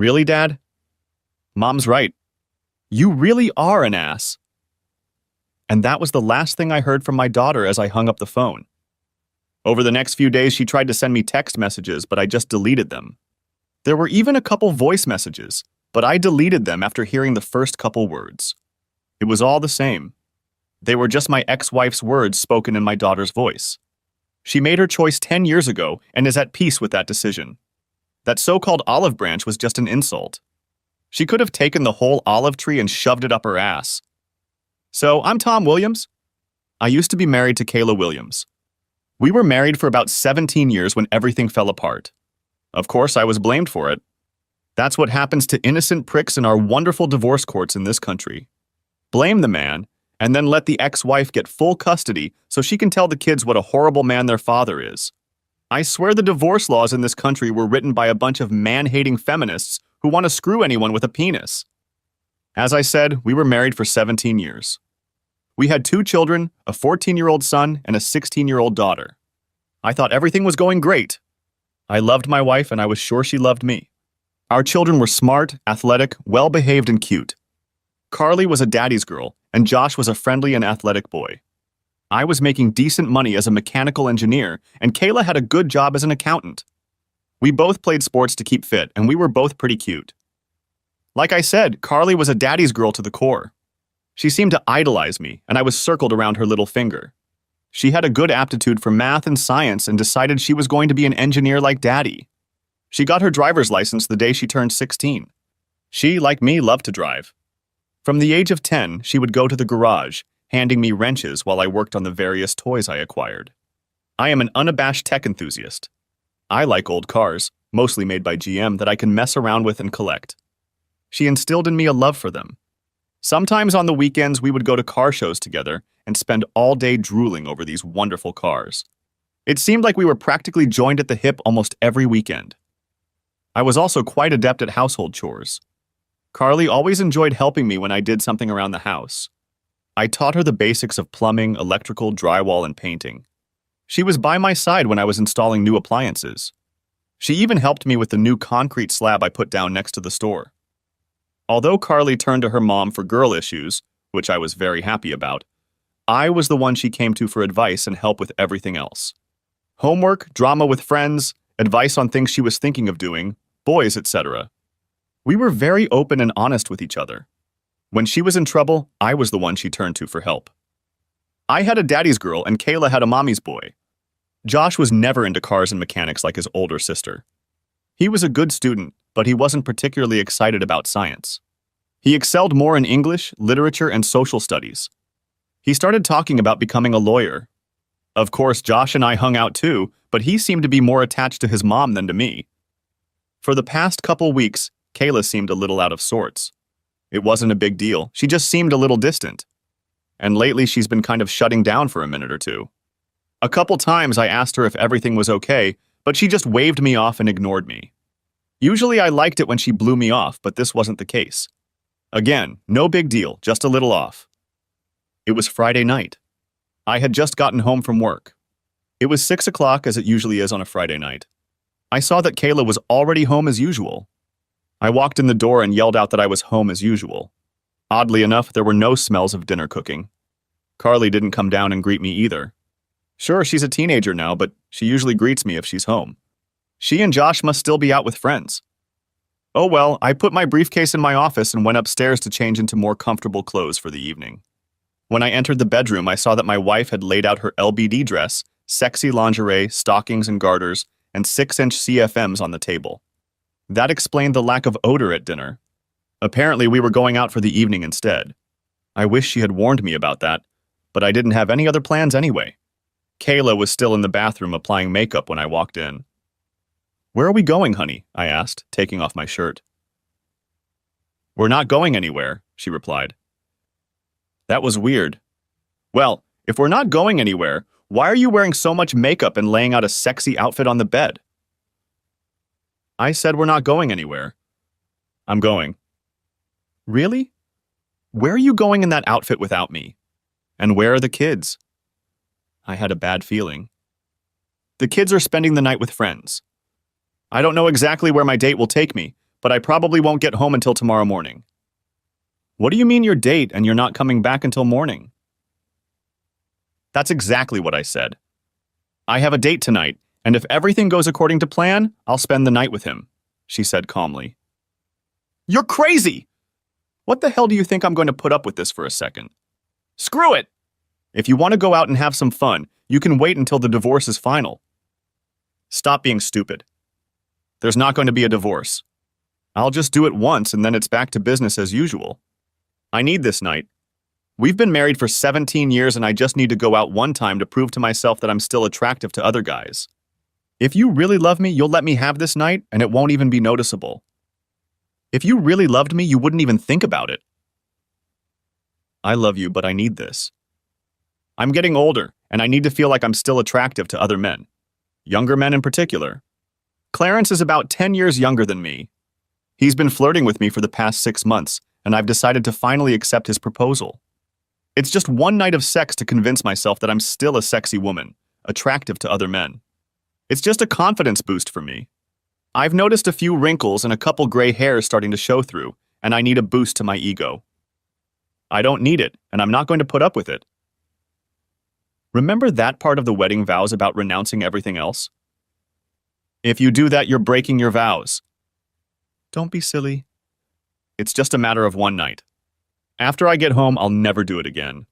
Really, Dad? Mom's right. You really are an ass. And that was the last thing I heard from my daughter as I hung up the phone. Over the next few days, she tried to send me text messages, but I just deleted them. There were even a couple voice messages, but I deleted them after hearing the first couple words. It was all the same. They were just my ex-wife's words spoken in my daughter's voice. She made her choice 10 years ago and is at peace with that decision. That so-called olive branch was just an insult. She could have taken the whole olive tree and shoved it up her ass. So, I'm Tom Williams. I used to be married to Kayla Williams. We were married for about 17 years when everything fell apart. Of course, I was blamed for it. That's what happens to innocent pricks in our wonderful divorce courts in this country. Blame the man, and then let the ex-wife get full custody so she can tell the kids what a horrible man their father is. I swear the divorce laws in this country were written by a bunch of man-hating feminists who want to screw anyone with a penis. As I said, we were married for 17 years. We had 2 children, a 14-year-old son and a 16-year-old daughter. I thought everything was going great. I loved my wife and I was sure she loved me. Our children were smart, athletic, well-behaved, and cute. Carly was a daddy's girl, and Josh was a friendly and athletic boy. I was making decent money as a mechanical engineer, and Kayla had a good job as an accountant. We both played sports to keep fit, and we were both pretty cute. Like I said, Carly was a daddy's girl to the core. She seemed to idolize me, and I was circled around her little finger. She had a good aptitude for math and science and decided she was going to be an engineer like Daddy. She got her driver's license the day she turned 16. She, like me, loved to drive. From the age of 10, she would go to the garage, handing me wrenches while I worked on the various toys I acquired. I am an unabashed tech enthusiast. I like old cars, mostly made by GM, that I can mess around with and collect. She instilled in me a love for them. Sometimes on the weekends, we would go to car shows together and spend all day drooling over these wonderful cars. It seemed like we were practically joined at the hip almost every weekend. I was also quite adept at household chores. Carly always enjoyed helping me when I did something around the house. I taught her the basics of plumbing, electrical, drywall, and painting. She was by my side when I was installing new appliances. She even helped me with the new concrete slab I put down next to the store. Although Carly turned to her mom for girl issues, which I was very happy about, I was the one she came to for advice and help with everything else. Homework, drama with friends, advice on things she was thinking of doing, boys, etc. We were very open and honest with each other. When she was in trouble, I was the one she turned to for help. I had a daddy's girl and Kayla had a mommy's boy. Josh was never into cars and mechanics like his older sister. He was a good student, but he wasn't particularly excited about science. He excelled more in English, literature, and social studies. He started talking about becoming a lawyer. Of course, Josh and I hung out too, but he seemed to be more attached to his mom than to me. For the past couple weeks, Kayla seemed a little out of sorts. It wasn't a big deal, she just seemed a little distant. And lately she's been kind of shutting down for a minute or two. A couple times I asked her if everything was okay, but she just waved me off and ignored me. Usually I liked it when she blew me off, but this wasn't the case. Again, no big deal, just a little off. It was Friday night. I had just gotten home from work. It was 6 o'clock, as it usually is on a Friday night. I saw that Kayla was already home as usual. I walked in the door and yelled out that I was home as usual. Oddly enough, there were no smells of dinner cooking. Carly didn't come down and greet me either. Sure, she's a teenager now, but she usually greets me if she's home. She and Josh must still be out with friends. Oh well, I put my briefcase in my office and went upstairs to change into more comfortable clothes for the evening. When I entered the bedroom, I saw that my wife had laid out her LBD dress, sexy lingerie, stockings and garters, and 6-inch CFMs on the table. That explained the lack of odor at dinner. Apparently, we were going out for the evening instead. I wish she had warned me about that, but I didn't have any other plans anyway. Kayla was still in the bathroom applying makeup when I walked in. "Where are we going, honey?" I asked, taking off my shirt. "We're not going anywhere," she replied. That was weird. Well, if we're not going anywhere, why are you wearing so much makeup and laying out a sexy outfit on the bed? I said we're not going anywhere. I'm going. Really? Where are you going in that outfit without me? And where are the kids? I had a bad feeling. The kids are spending the night with friends. I don't know exactly where my date will take me, but I probably won't get home until tomorrow morning. What do you mean your date and you're not coming back until morning? That's exactly what I said. I have a date tonight, and if everything goes according to plan, I'll spend the night with him, she said calmly. You're crazy! What the hell do you think I'm going to put up with this for a second? Screw it! If you want to go out and have some fun, you can wait until the divorce is final. Stop being stupid. There's not going to be a divorce. I'll just do it once and then it's back to business as usual. I need this night. We've been married for 17 years and I just need to go out one time to prove to myself that I'm still attractive to other guys. If you really love me, you'll let me have this night and it won't even be noticeable. If you really loved me, you wouldn't even think about it. I love you, but I need this. I'm getting older, and I need to feel like I'm still attractive to other men. Younger men in particular. Clarence is about 10 years younger than me. He's been flirting with me for the past 6 months, and I've decided to finally accept his proposal. It's just one night of sex to convince myself that I'm still a sexy woman, attractive to other men. It's just a confidence boost for me. I've noticed a few wrinkles and a couple gray hairs starting to show through, and I need a boost to my ego. I don't need it, and I'm not going to put up with it. Remember that part of the wedding vows about renouncing everything else? If you do that, you're breaking your vows. Don't be silly. It's just a matter of one night. After I get home, I'll never do it again.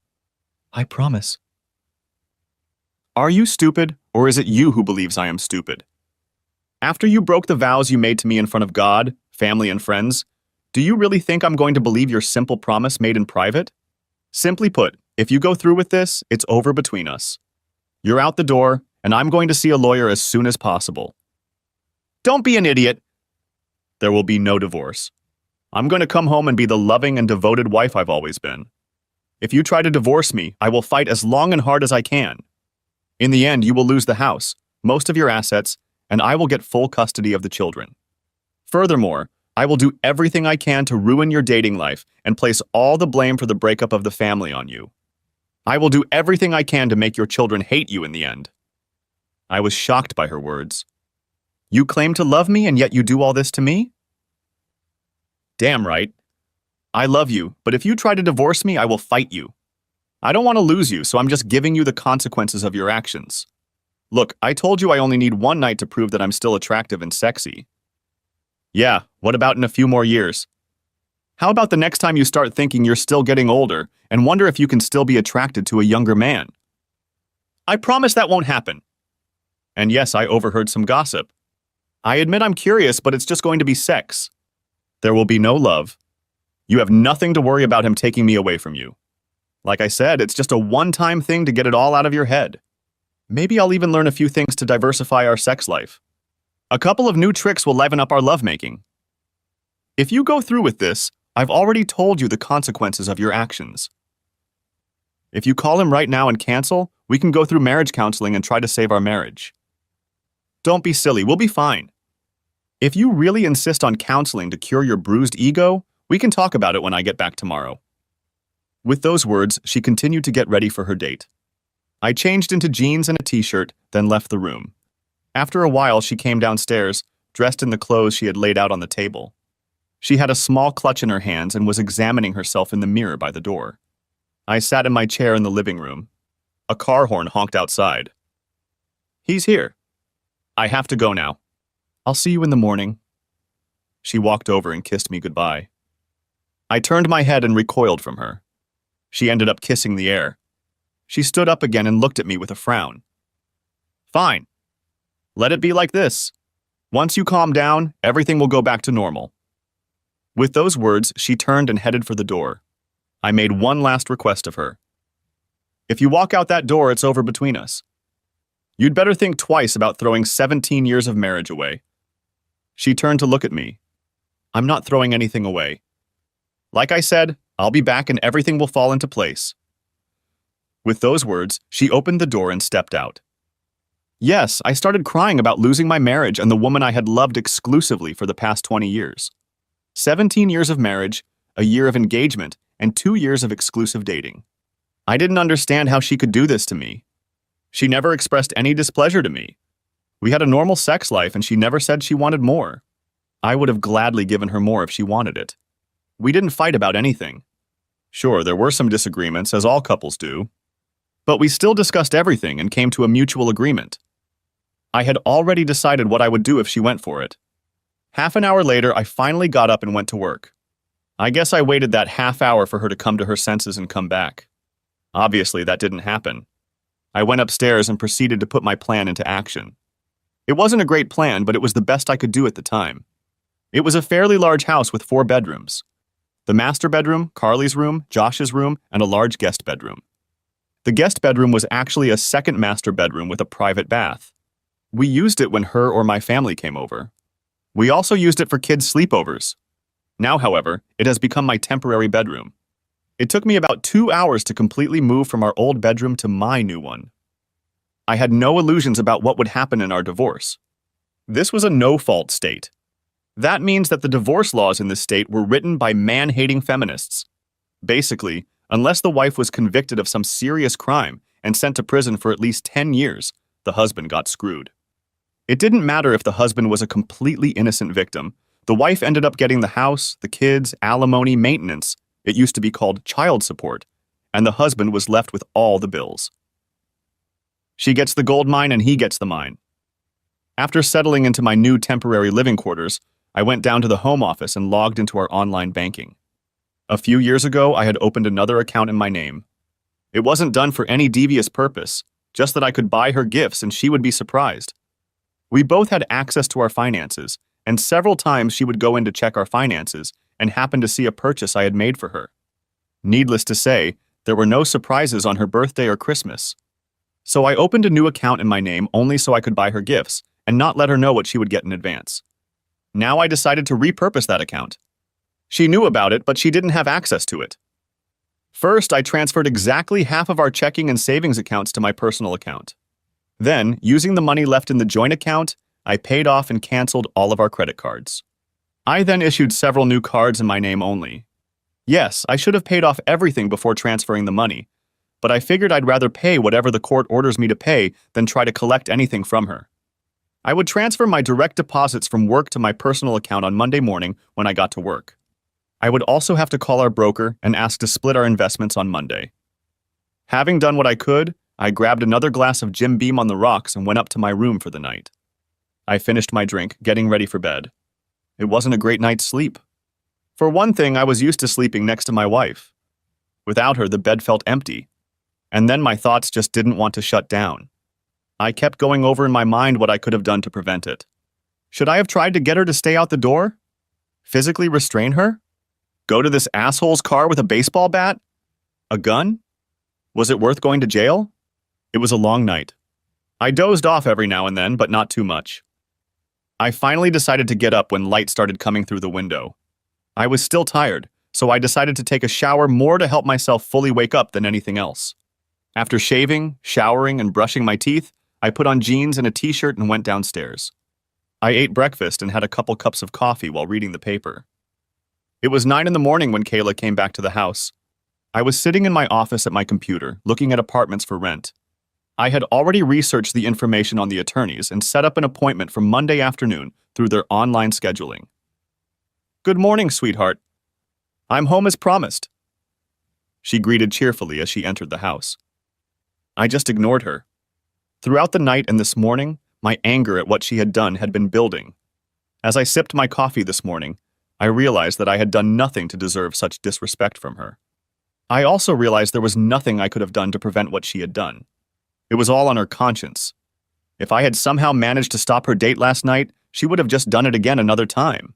I promise. Are you stupid, or is it you who believes I am stupid? After you broke the vows you made to me in front of God, family, and friends, do you really think I'm going to believe your simple promise made in private? Simply put, if you go through with this, it's over between us. You're out the door, and I'm going to see a lawyer as soon as possible. Don't be an idiot. There will be no divorce. I'm going to come home and be the loving and devoted wife I've always been. If you try to divorce me, I will fight as long and hard as I can. In the end, you will lose the house, most of your assets, and I will get full custody of the children. Furthermore, I will do everything I can to ruin your dating life and place all the blame for the breakup of the family on you. I will do everything I can to make your children hate you in the end. I was shocked by her words. You claim to love me and yet you do all this to me? Damn right. I love you, but if you try to divorce me, I will fight you. I don't want to lose you, so I'm just giving you the consequences of your actions. Look, I told you I only need one night to prove that I'm still attractive and sexy. Yeah, what about in a few more years? How about the next time you start thinking you're still getting older and wonder if you can still be attracted to a younger man? I promise that won't happen. And yes, I overheard some gossip. I admit I'm curious, but it's just going to be sex. There will be no love. You have nothing to worry about him taking me away from you. Like I said, it's just a one-time thing to get it all out of your head. Maybe I'll even learn a few things to diversify our sex life. A couple of new tricks will liven up our lovemaking. If you go through with this, I've already told you the consequences of your actions. If you call him right now and cancel, we can go through marriage counseling and try to save our marriage. Don't be silly, we'll be fine. If you really insist on counseling to cure your bruised ego, we can talk about it when I get back tomorrow. With those words, she continued to get ready for her date. I changed into jeans and a t-shirt, then left the room. After a while, she came downstairs, dressed in the clothes she had laid out on the table. She had a small clutch in her hands and was examining herself in the mirror by the door. I sat in my chair in the living room. A car horn honked outside. He's here. I have to go now. I'll see you in the morning. She walked over and kissed me goodbye. I turned my head and recoiled from her. She ended up kissing the air. She stood up again and looked at me with a frown. Fine. Let it be like this. Once you calm down, everything will go back to normal. With those words, she turned and headed for the door. I made one last request of her. If you walk out that door, it's over between us. You'd better think twice about throwing 17 years of marriage away. She turned to look at me. I'm not throwing anything away. Like I said, I'll be back and everything will fall into place. With those words, she opened the door and stepped out. Yes, I started crying about losing my marriage and the woman I had loved exclusively for the past 20 years. 17 years of marriage, a year of engagement, and 2 years of exclusive dating. I didn't understand how she could do this to me. She never expressed any displeasure to me. We had a normal sex life and she never said she wanted more. I would have gladly given her more if she wanted it. We didn't fight about anything. Sure, there were some disagreements, as all couples do, but we still discussed everything and came to a mutual agreement. I had already decided what I would do if she went for it. Half an hour later, I finally got up and went to work. I guess I waited that half hour for her to come to her senses and come back. Obviously, that didn't happen. I went upstairs and proceeded to put my plan into action. It wasn't a great plan, but it was the best I could do at the time. It was a fairly large house with 4 bedrooms. The master bedroom, Carly's room, Josh's room, and a large guest bedroom. The guest bedroom was actually a second master bedroom with a private bath. We used it when her or my family came over. We also used it for kids' sleepovers. Now, however, it has become my temporary bedroom. It took me about 2 hours to completely move from our old bedroom to my new one. I had no illusions about what would happen in our divorce. This was a no-fault state. That means that the divorce laws in this state were written by man-hating feminists. Basically, unless the wife was convicted of some serious crime and sent to prison for at least 10 years, the husband got screwed. It didn't matter if the husband was a completely innocent victim. The wife ended up getting the house, the kids, alimony, maintenance. It used to be called child support, and the husband was left with all the bills. She gets the gold mine and he gets the mine. After settling into my new temporary living quarters, I went down to the home office and logged into our online banking. A few years ago, I had opened another account in my name. It wasn't done for any devious purpose, just that I could buy her gifts and she would be surprised. We both had access to our finances, and several times she would go in to check our finances and happen to see a purchase I had made for her. Needless to say, there were no surprises on her birthday or Christmas. So I opened a new account in my name only so I could buy her gifts and not let her know what she would get in advance. Now I decided to repurpose that account. She knew about it, but she didn't have access to it. First, I transferred exactly half of our checking and savings accounts to my personal account. Then, using the money left in the joint account, I paid off and canceled all of our credit cards. I then issued several new cards in my name only. Yes, I should have paid off everything before transferring the money, but I figured I'd rather pay whatever the court orders me to pay than try to collect anything from her. I would transfer my direct deposits from work to my personal account on Monday morning when I got to work. I would also have to call our broker and ask to split our investments on Monday. Having done what I could, I grabbed another glass of Jim Beam on the rocks and went up to my room for the night. I finished my drink, getting ready for bed. It wasn't a great night's sleep. For one thing, I was used to sleeping next to my wife. Without her, the bed felt empty. And then my thoughts just didn't want to shut down. I kept going over in my mind what I could have done to prevent it. Should I have tried to get her to stay out the door? Physically restrain her? Go to this asshole's car with a baseball bat? A gun? Was it worth going to jail? It was a long night. I dozed off every now and then, but not too much. I finally decided to get up when light started coming through the window. I was still tired, so I decided to take a shower more to help myself fully wake up than anything else. After shaving, showering, and brushing my teeth, I put on jeans and a t-shirt and went downstairs. I ate breakfast and had a couple cups of coffee while reading the paper. It was 9 in the morning when Kayla came back to the house. I was sitting in my office at my computer, looking at apartments for rent. I had already researched the information on the attorneys and set up an appointment for Monday afternoon through their online scheduling. "Good morning, sweetheart. I'm home as promised," she greeted cheerfully as she entered the house. I just ignored her. Throughout the night and this morning, my anger at what she had done had been building. As I sipped my coffee this morning, I realized that I had done nothing to deserve such disrespect from her. I also realized there was nothing I could have done to prevent what she had done. It was all on her conscience. If I had somehow managed to stop her date last night, she would have just done it again another time.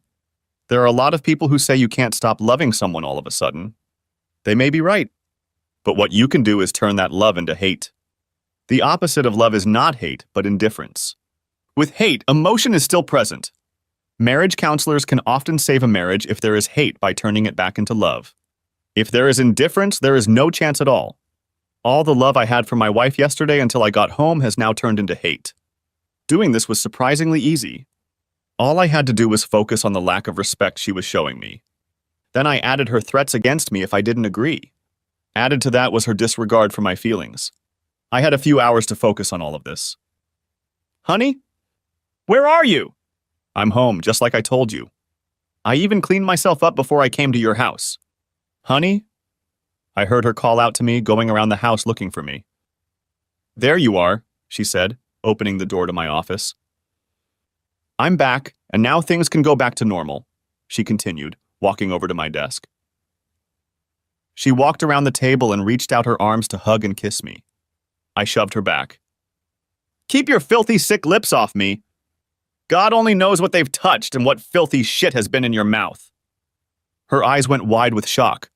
There are a lot of people who say you can't stop loving someone all of a sudden. They may be right. But what you can do is turn that love into hate. The opposite of love is not hate, but indifference. With hate, emotion is still present. Marriage counselors can often save a marriage if there is hate by turning it back into love. If there is indifference, there is no chance at all. All the love I had for my wife yesterday until I got home has now turned into hate. Doing this was surprisingly easy. All I had to do was focus on the lack of respect she was showing me. Then I added her threats against me if I didn't agree. Added to that was her disregard for my feelings. I had a few hours to focus on all of this. "Honey? Where are you?" "I'm home, just like I told you. I even cleaned myself up before I came to your house. Honey? I heard her call out to me, going around the house looking for me. There you are, she said, opening the door to my office. I'm back, and now things can go back to normal, she continued, walking over to my desk. She walked around the table and reached out her arms to hug and kiss me. I shoved her back. Keep your filthy, sick lips off me. God only knows what they've touched and what filthy shit has been in your mouth. Her eyes went wide with shock.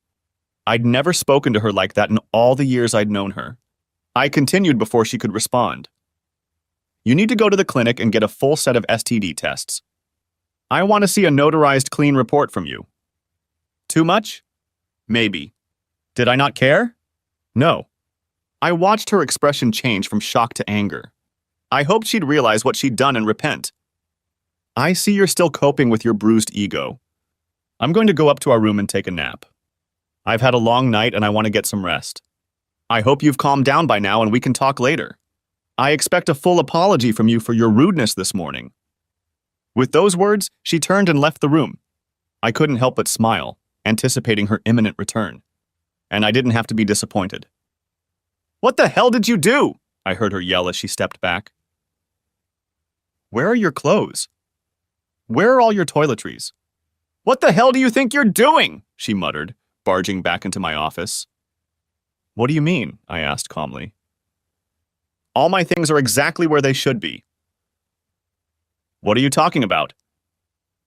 I'd never spoken to her like that in all the years I'd known her. I continued before she could respond. You need to go to the clinic and get a full set of STD tests. I want to see a notarized clean report from you. Too much? Maybe. Did I not care? No. I watched her expression change from shock to anger. I hoped she'd realize what she'd done and repent. I see you're still coping with your bruised ego. I'm going to go up to our room and take a nap. I've had a long night and I want to get some rest. I hope you've calmed down by now and we can talk later. I expect a full apology from you for your rudeness this morning. With those words, she turned and left the room. I couldn't help but smile, anticipating her imminent return. And I didn't have to be disappointed. What the hell did you do? I heard her yell as she stepped back. Where are your clothes? Where are all your toiletries? What the hell do you think you're doing? She muttered, barging back into my office. What do you mean? I asked calmly. All my things are exactly where they should be. What are you talking about?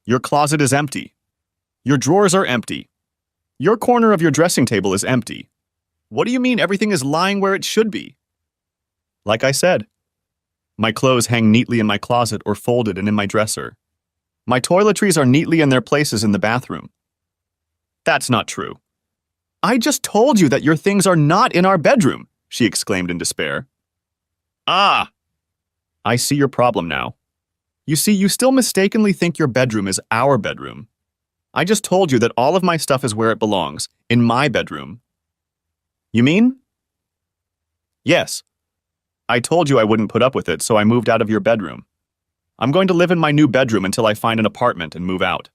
Your closet is empty. Your drawers are empty. Your corner of your dressing table is empty. What do you mean everything is lying where it should be? Like I said, my clothes hang neatly in my closet or folded and in my dresser. My toiletries are neatly in their places in the bathroom. That's not true. I just told you that your things are not in our bedroom, she exclaimed in despair. Ah! I see your problem now. You see, you still mistakenly think your bedroom is our bedroom. I just told you that all of my stuff is where it belongs, in my bedroom. You mean? Yes. I told you I wouldn't put up with it, so I moved out of your bedroom. I'm going to live in my new bedroom until I find an apartment and move out.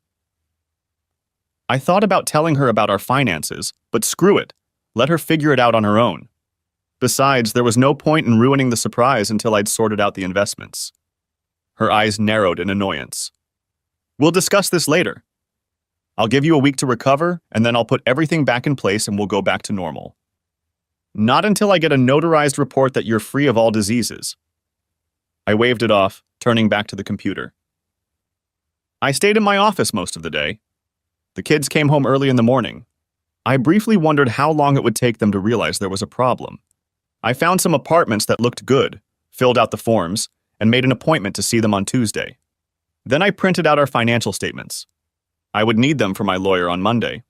I thought about telling her about our finances, but screw it. Let her figure it out on her own. Besides, there was no point in ruining the surprise until I'd sorted out the investments. Her eyes narrowed in annoyance. We'll discuss this later. I'll give you a week to recover, and then I'll put everything back in place and we'll go back to normal. Not until I get a notarized report that you're free of all diseases. I waved it off, turning back to the computer. I stayed in my office most of the day. The kids came home early in the morning. I briefly wondered how long it would take them to realize there was a problem. I found some apartments that looked good, filled out the forms, and made an appointment to see them on Tuesday. Then I printed out our financial statements. I would need them for my lawyer on Monday.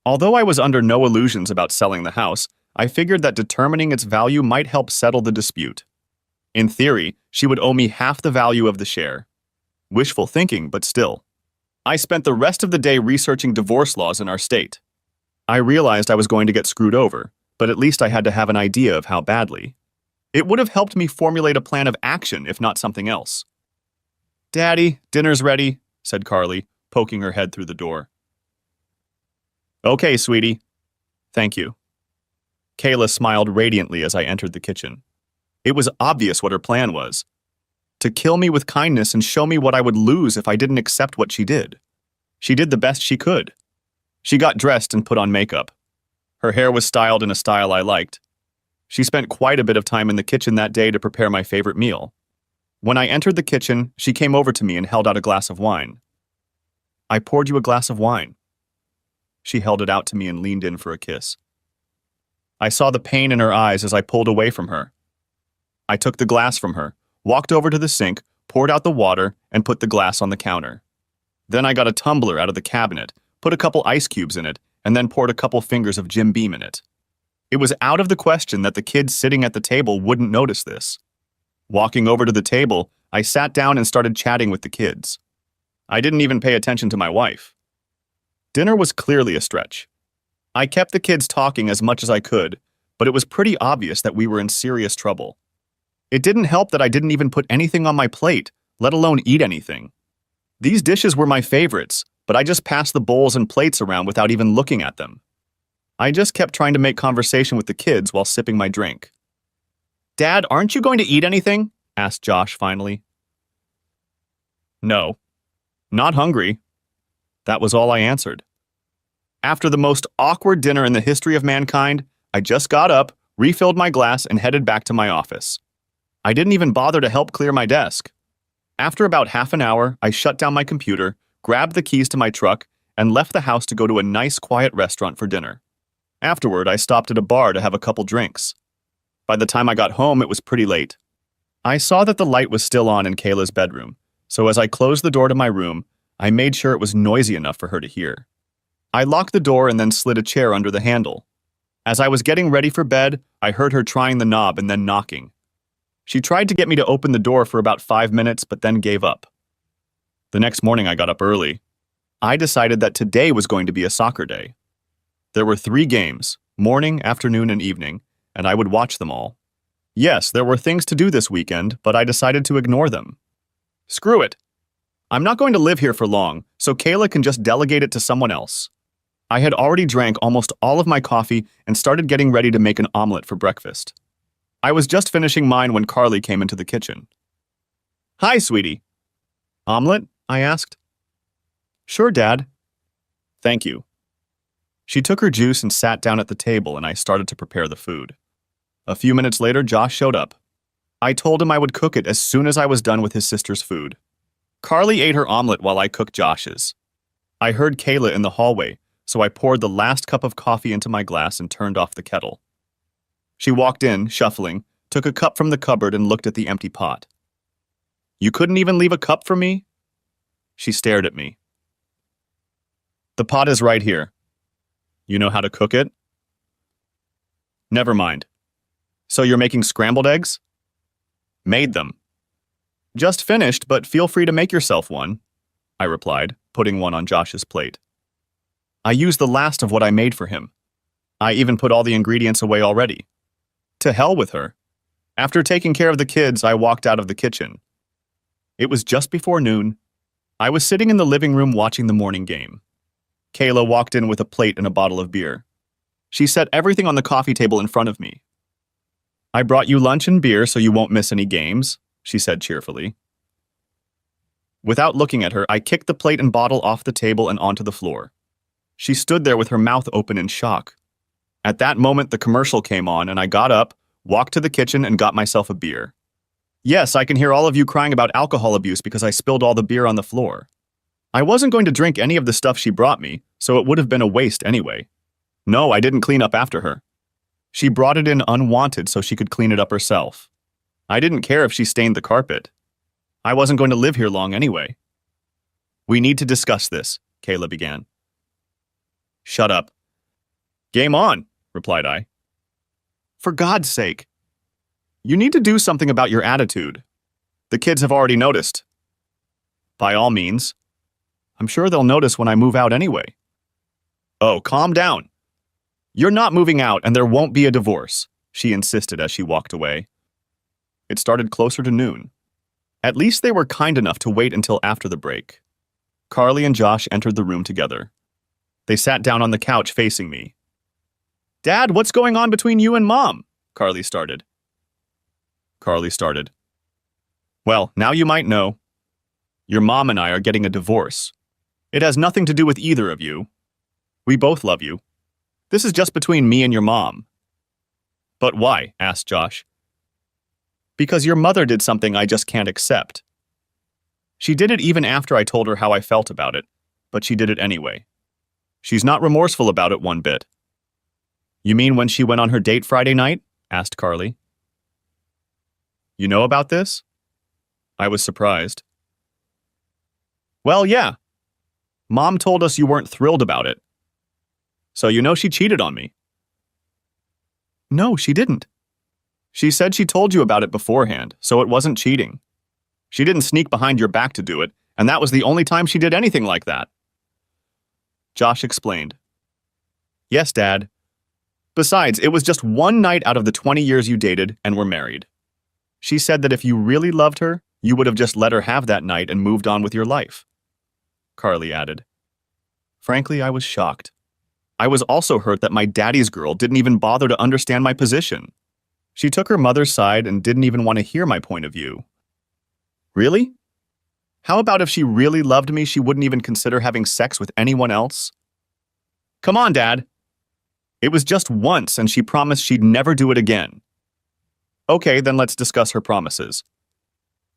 Although I was under no illusions about selling the house, I figured that determining its value might help settle the dispute. In theory, she would owe me half the value of the share. Wishful thinking, but still. I spent the rest of the day researching divorce laws in our state. I realized I was going to get screwed over, but at least I had to have an idea of how badly. It would have helped me formulate a plan of action, if not something else. Daddy, dinner's ready, said Carly, poking her head through the door. Okay, sweetie. Thank you. Kayla smiled radiantly as I entered the kitchen. It was obvious what her plan was. To kill me with kindness and show me what I would lose if I didn't accept what she did. She did the best she could. She got dressed and put on makeup. Her hair was styled in a style I liked. She spent quite a bit of time in the kitchen that day to prepare my favorite meal. When I entered the kitchen, she came over to me and held out a glass of wine. I poured you a glass of wine. She held it out to me and leaned in for a kiss. I saw the pain in her eyes as I pulled away from her. I took the glass from her, walked over to the sink, poured out the water, and put the glass on the counter. Then I got a tumbler out of the cabinet, put a couple ice cubes in it, and then poured a couple fingers of Jim Beam in it. It was out of the question that the kids sitting at the table wouldn't notice this. Walking over to the table, I sat down and started chatting with the kids. I didn't even pay attention to my wife. Dinner was clearly a stretch. I kept the kids talking as much as I could, but it was pretty obvious that we were in serious trouble. It didn't help that I didn't even put anything on my plate, let alone eat anything. These dishes were my favorites, but I just passed the bowls and plates around without even looking at them. I just kept trying to make conversation with the kids while sipping my drink. "Dad, aren't you going to eat anything?" asked Josh finally. "No, not hungry." That was all I answered. After the most awkward dinner in the history of mankind, I just got up, refilled my glass, and headed back to my office. I didn't even bother to help clear my desk. After about half an hour, I shut down my computer, grabbed the keys to my truck, and left the house to go to a nice, quiet restaurant for dinner. Afterward, I stopped at a bar to have a couple drinks. By the time I got home, it was pretty late. I saw that the light was still on in Kayla's bedroom, so as I closed the door to my room, I made sure it was noisy enough for her to hear. I locked the door and then slid a chair under the handle. As I was getting ready for bed, I heard her trying the knob and then knocking. She tried to get me to open the door for about 5 minutes, but then gave up. The next morning I got up early. I decided that today was going to be a soccer day. There were 3 games, morning, afternoon, and evening, and I would watch them all. Yes, there were things to do this weekend, but I decided to ignore them. Screw it. I'm not going to live here for long, so Kayla can just delegate it to someone else. I had already drank almost all of my coffee and started getting ready to make an omelet for breakfast. I was just finishing mine when Carly came into the kitchen. "Hi, sweetie." "Omelet?" I asked. "Sure, Dad." "Thank you." She took her juice and sat down at the table, and I started to prepare the food. A few minutes later, Josh showed up. I told him I would cook it as soon as I was done with his sister's food. Carly ate her omelet while I cooked Josh's. I heard Kayla in the hallway, so I poured the last cup of coffee into my glass and turned off the kettle. She walked in, shuffling, took a cup from the cupboard and looked at the empty pot. "You couldn't even leave a cup for me?" She stared at me. "The pot is right here. You know how to cook it?" "Never mind. So you're making scrambled eggs?" "Made them." "Just finished, but feel free to make yourself one," I replied, putting one on Josh's plate. I used the last of what I made for him. I even put all the ingredients away already. To hell with her. After taking care of the kids, I walked out of the kitchen. It was just before noon. I was sitting in the living room watching the morning game. Kayla walked in with a plate and a bottle of beer. She set everything on the coffee table in front of me. "I brought you lunch and beer so you won't miss any games," she said cheerfully. Without looking at her, I kicked the plate and bottle off the table and onto the floor. She stood there with her mouth open in shock. At that moment, the commercial came on, and I got up, walked to the kitchen, and got myself a beer. Yes, I can hear all of you crying about alcohol abuse because I spilled all the beer on the floor. I wasn't going to drink any of the stuff she brought me, so it would have been a waste anyway. No, I didn't clean up after her. She brought it in unwanted so she could clean it up herself. I didn't care if she stained the carpet. I wasn't going to live here long anyway. "We need to discuss this," Kayla began. "Shut up." "Game on," replied I. "For God's sake. You need to do something about your attitude. The kids have already noticed." "By all means. I'm sure they'll notice when I move out anyway." "Oh, calm down. You're not moving out and there won't be a divorce," she insisted as she walked away. It started closer to noon. At least they were kind enough to wait until after the break. Carly and Josh entered the room together. They sat down on the couch facing me. "Dad, what's going on between you and Mom?" Carly started. "Well, now you might know. Your mom and I are getting a divorce. It has nothing to do with either of you. We both love you. This is just between me and your mom." "But why?" asked Josh. "Because your mother did something I just can't accept. She did it even after I told her how I felt about it, but she did it anyway. She's not remorseful about it one bit." "You mean when she went on her date Friday night?" asked Carly. "You know about this?" I was surprised. "Well, yeah. Mom told us you weren't thrilled about it. So you know she cheated on me." "No, she didn't." "She said she told you about it beforehand, so it wasn't cheating. She didn't sneak behind your back to do it, and that was the only time she did anything like that." Josh explained. "Yes, Dad. Besides, it was just one night out of the 20 years you dated and were married. She said that if you really loved her, you would have just let her have that night and moved on with your life," Carly added. Frankly, I was shocked. I was also hurt that my daddy's girl didn't even bother to understand my position. She took her mother's side and didn't even want to hear my point of view. Really? How about if she really loved me, she wouldn't even consider having sex with anyone else? Come on, Dad. It was just once, and she promised she'd never do it again. Okay, then let's discuss her promises.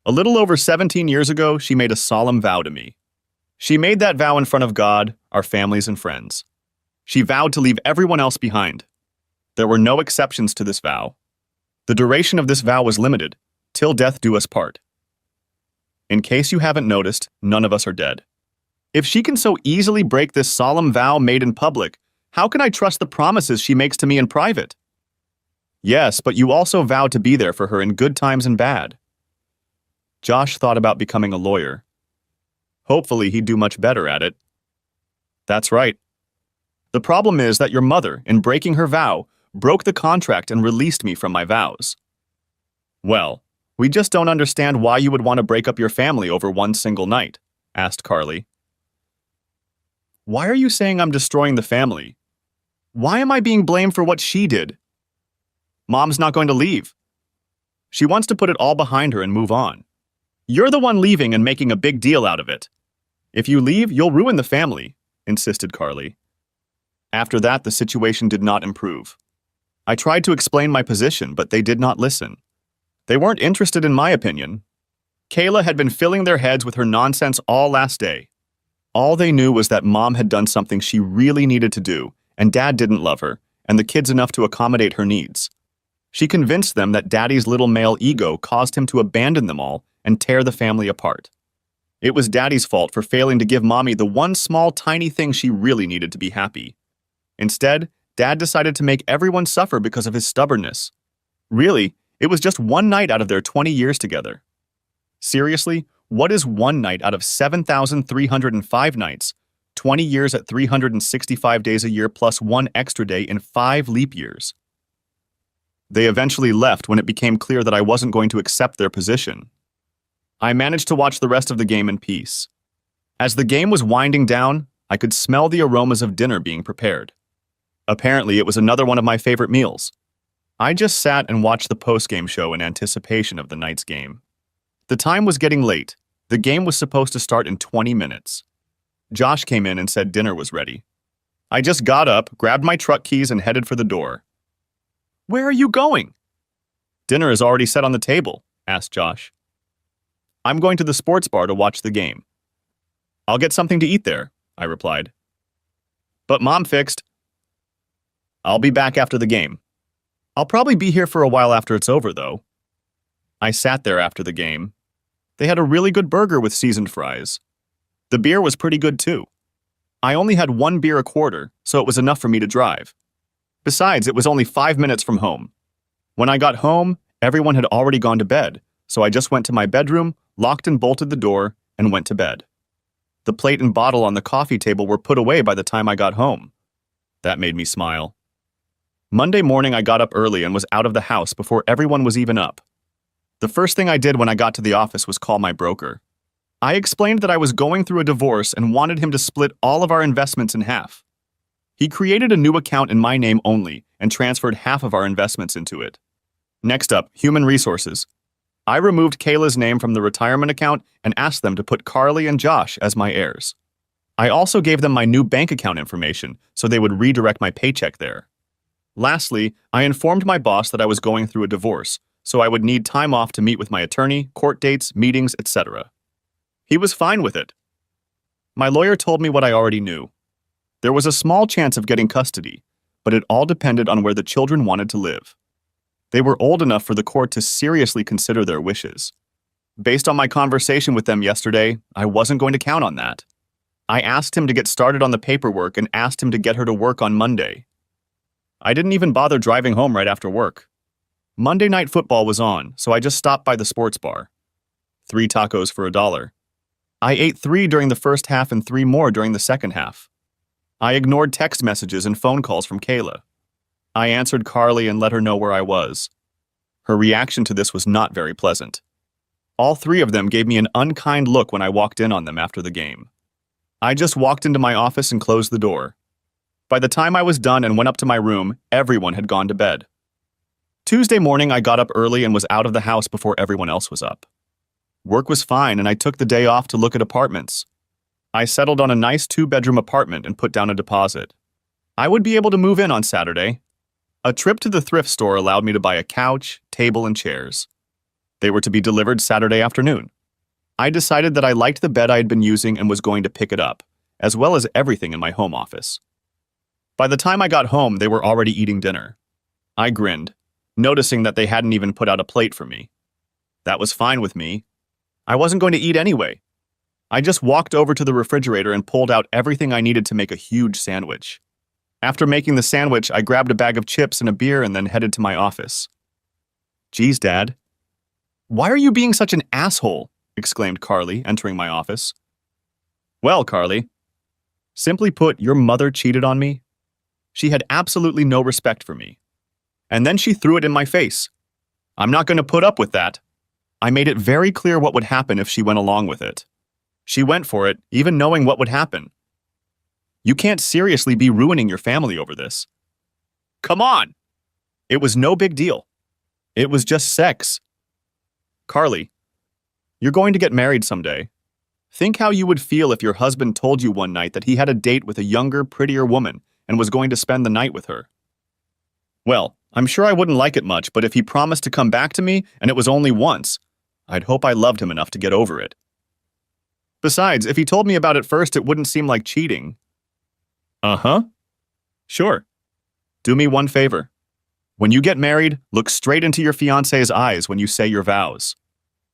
A little over 17 years ago, she made a solemn vow to me. She made that vow in front of God, our families, and friends. She vowed to leave everyone else behind. There were no exceptions to this vow. The duration of this vow was limited, till death do us part. In case you haven't noticed, none of us are dead. If she can so easily break this solemn vow made in public, how can I trust the promises she makes to me in private? Yes, but you also vowed to be there for her in good times and bad. Josh thought about becoming a lawyer. Hopefully, he'd do much better at it. That's right. The problem is that your mother, in breaking her vow, broke the contract and released me from my vows. Well, we just don't understand why you would want to break up your family over one single night, asked Carly. Why are you saying I'm destroying the family? Why am I being blamed for what she did? Mom's not going to leave. She wants to put it all behind her and move on. You're the one leaving and making a big deal out of it. If you leave, you'll ruin the family, insisted Carly. After that, the situation did not improve. I tried to explain my position, but they did not listen. They weren't interested in my opinion. Kayla had been filling their heads with her nonsense all last day. All they knew was that Mom had done something she really needed to do, and Dad didn't love her, and the kids enough to accommodate her needs. She convinced them that Daddy's little male ego caused him to abandon them all and tear the family apart. It was Daddy's fault for failing to give Mommy the one small tiny thing she really needed to be happy. Instead, Dad decided to make everyone suffer because of his stubbornness. Really, it was just one night out of their 20 years together. Seriously, what is one night out of 7,305 nights, 20 years at 365 days a year plus one extra day in 5 leap years? They eventually left when it became clear that I wasn't going to accept their position. I managed to watch the rest of the game in peace. As the game was winding down, I could smell the aromas of dinner being prepared. Apparently, it was another one of my favorite meals. I just sat and watched the post-game show in anticipation of the night's game. The time was getting late. The game was supposed to start in 20 minutes. Josh came in and said dinner was ready. I just got up, grabbed my truck keys, and headed for the door. Where are you going? Dinner is already set on the table, asked Josh. I'm going to the sports bar to watch the game. I'll get something to eat there, I replied. But Mom fixed. I'll be back after the game. I'll probably be here for a while after it's over, though. I sat there after the game. They had a really good burger with seasoned fries. The beer was pretty good, too. I only had 1 beer a quarter, so it was enough for me to drive. Besides, it was only 5 minutes from home. When I got home, everyone had already gone to bed, so I just went to my bedroom, locked and bolted the door, and went to bed. The plate and bottle on the coffee table were put away by the time I got home. That made me smile. Monday morning, I got up early and was out of the house before everyone was even up. The first thing I did when I got to the office was call my broker. I explained that I was going through a divorce and wanted him to split all of our investments in half. He created a new account in my name only and transferred half of our investments into it. Next up, human resources. I removed Kayla's name from the retirement account and asked them to put Carly and Josh as my heirs. I also gave them my new bank account information so they would redirect my paycheck there. Lastly, I informed my boss that I was going through a divorce, so I would need time off to meet with my attorney, court dates, meetings, etc. He was fine with it. My lawyer told me what I already knew. There was a small chance of getting custody, but it all depended on where the children wanted to live. They were old enough for the court to seriously consider their wishes. Based on my conversation with them yesterday, I wasn't going to count on that. I asked him to get started on the paperwork and asked him to get her to work on Monday. I didn't even bother driving home right after work. Monday Night Football was on, so I just stopped by the sports bar. 3 tacos for $1. I ate 3 during the first half and 3 more during the second half. I ignored text messages and phone calls from Kayla. I answered Carly and let her know where I was. Her reaction to this was not very pleasant. All 3 of them gave me an unkind look when I walked in on them after the game. I just walked into my office and closed the door. By the time I was done and went up to my room, everyone had gone to bed. Tuesday morning, I got up early and was out of the house before everyone else was up. Work was fine, and I took the day off to look at apartments. I settled on a nice 2-bedroom apartment and put down a deposit. I would be able to move in on Saturday. A trip to the thrift store allowed me to buy a couch, table, and chairs. They were to be delivered Saturday afternoon. I decided that I liked the bed I had been using and was going to pick it up, as well as everything in my home office. By the time I got home, they were already eating dinner. I grinned, noticing that they hadn't even put out a plate for me. That was fine with me. I wasn't going to eat anyway. I just walked over to the refrigerator and pulled out everything I needed to make a huge sandwich. After making the sandwich, I grabbed a bag of chips and a beer and then headed to my office. "Geez, Dad. Why are you being such an asshole?" exclaimed Carly, entering my office. "Well, Carly, simply put, your mother cheated on me. She had absolutely no respect for me. And then she threw it in my face. I'm not going to put up with that. I made it very clear what would happen if she went along with it. She went for it, even knowing what would happen. You can't seriously be ruining your family over this. Come on! It was no big deal. It was just sex. Carly, you're going to get married someday. Think how you would feel if your husband told you one night that he had a date with a younger, prettier woman and was going to spend the night with her. Well, I'm sure I wouldn't like it much, but if he promised to come back to me and it was only once, I'd hope I loved him enough to get over it. Besides, if he told me about it first, it wouldn't seem like cheating. Uh-huh. Sure. Do me one favor. When you get married, look straight into your fiancé's eyes when you say your vows.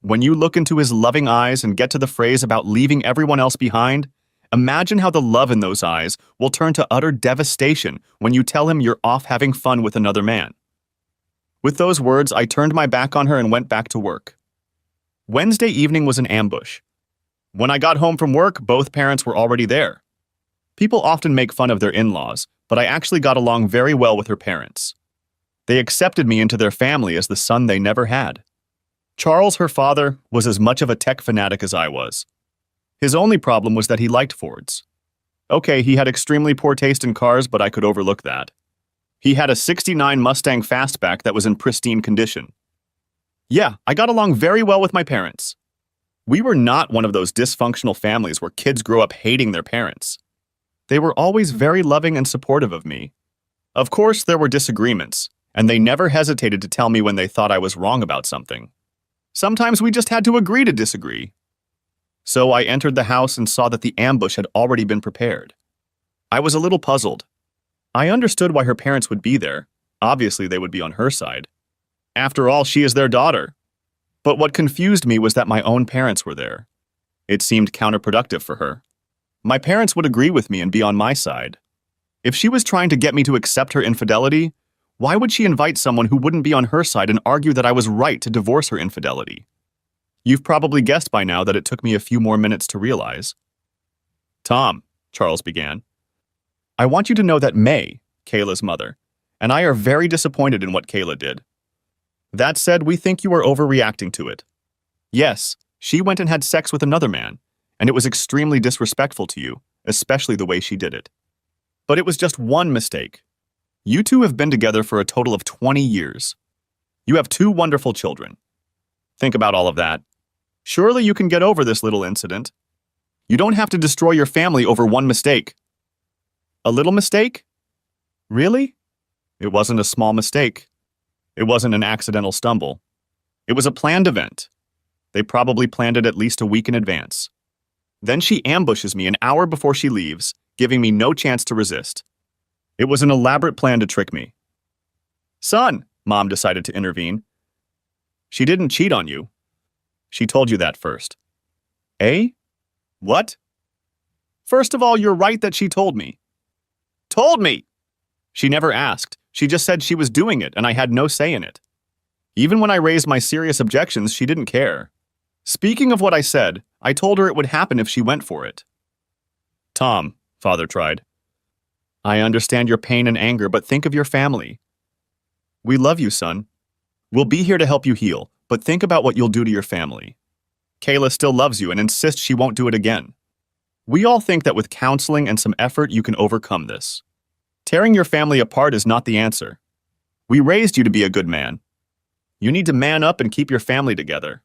When you look into his loving eyes and get to the phrase about leaving everyone else behind, imagine how the love in those eyes will turn to utter devastation when you tell him you're off having fun with another man. With those words, I turned my back on her and went back to work. Wednesday evening was an ambush. When I got home from work, both parents were already there. People often make fun of their in-laws, but I actually got along very well with her parents. They accepted me into their family as the son they never had. Charles, her father, was as much of a tech fanatic as I was. His only problem was that he liked Fords. Okay, he had extremely poor taste in cars, but I could overlook that. He had a '69 Mustang Fastback that was in pristine condition. Yeah, I got along very well with my parents. We were not one of those dysfunctional families where kids grow up hating their parents. They were always very loving and supportive of me. Of course, there were disagreements, and they never hesitated to tell me when they thought I was wrong about something. Sometimes we just had to agree to disagree. So I entered the house and saw that the ambush had already been prepared. I was a little puzzled. I understood why her parents would be there. Obviously, they would be on her side. After all, she is their daughter. But what confused me was that my own parents were there. It seemed counterproductive for her. My parents would agree with me and be on my side. If she was trying to get me to accept her infidelity, why would she invite someone who wouldn't be on her side and argue that I was right to divorce her infidelity? You've probably guessed by now that it took me a few more minutes to realize. Tom, Charles began, I want you to know that May, Kayla's mother, and I are very disappointed in what Kayla did. That said, we think you are overreacting to it. Yes, she went and had sex with another man, and it was extremely disrespectful to you, especially the way she did it. But it was just one mistake. You two have been together for a total of 20 years. You have 2 wonderful children. Think about all of that. Surely you can get over this little incident. You don't have to destroy your family over one mistake. A little mistake? Really? It wasn't a small mistake. It wasn't an accidental stumble. It was a planned event. They probably planned it at least a week in advance. Then she ambushes me an hour before she leaves, giving me no chance to resist. It was an elaborate plan to trick me. Son, Mom decided to intervene. She didn't cheat on you. She told you that first. Eh? What? First of all, you're right that she told me. Told me! She never asked. She just said she was doing it, and I had no say in it. Even when I raised my serious objections, she didn't care. Speaking of what I said, I told her it would happen if she went for it. Tom, Father tried. I understand your pain and anger, but think of your family. We love you, son. We'll be here to help you heal, but think about what you'll do to your family. Kayla still loves you and insists she won't do it again. We all think that with counseling and some effort you can overcome this. Tearing your family apart is not the answer. We raised you to be a good man. You need to man up and keep your family together.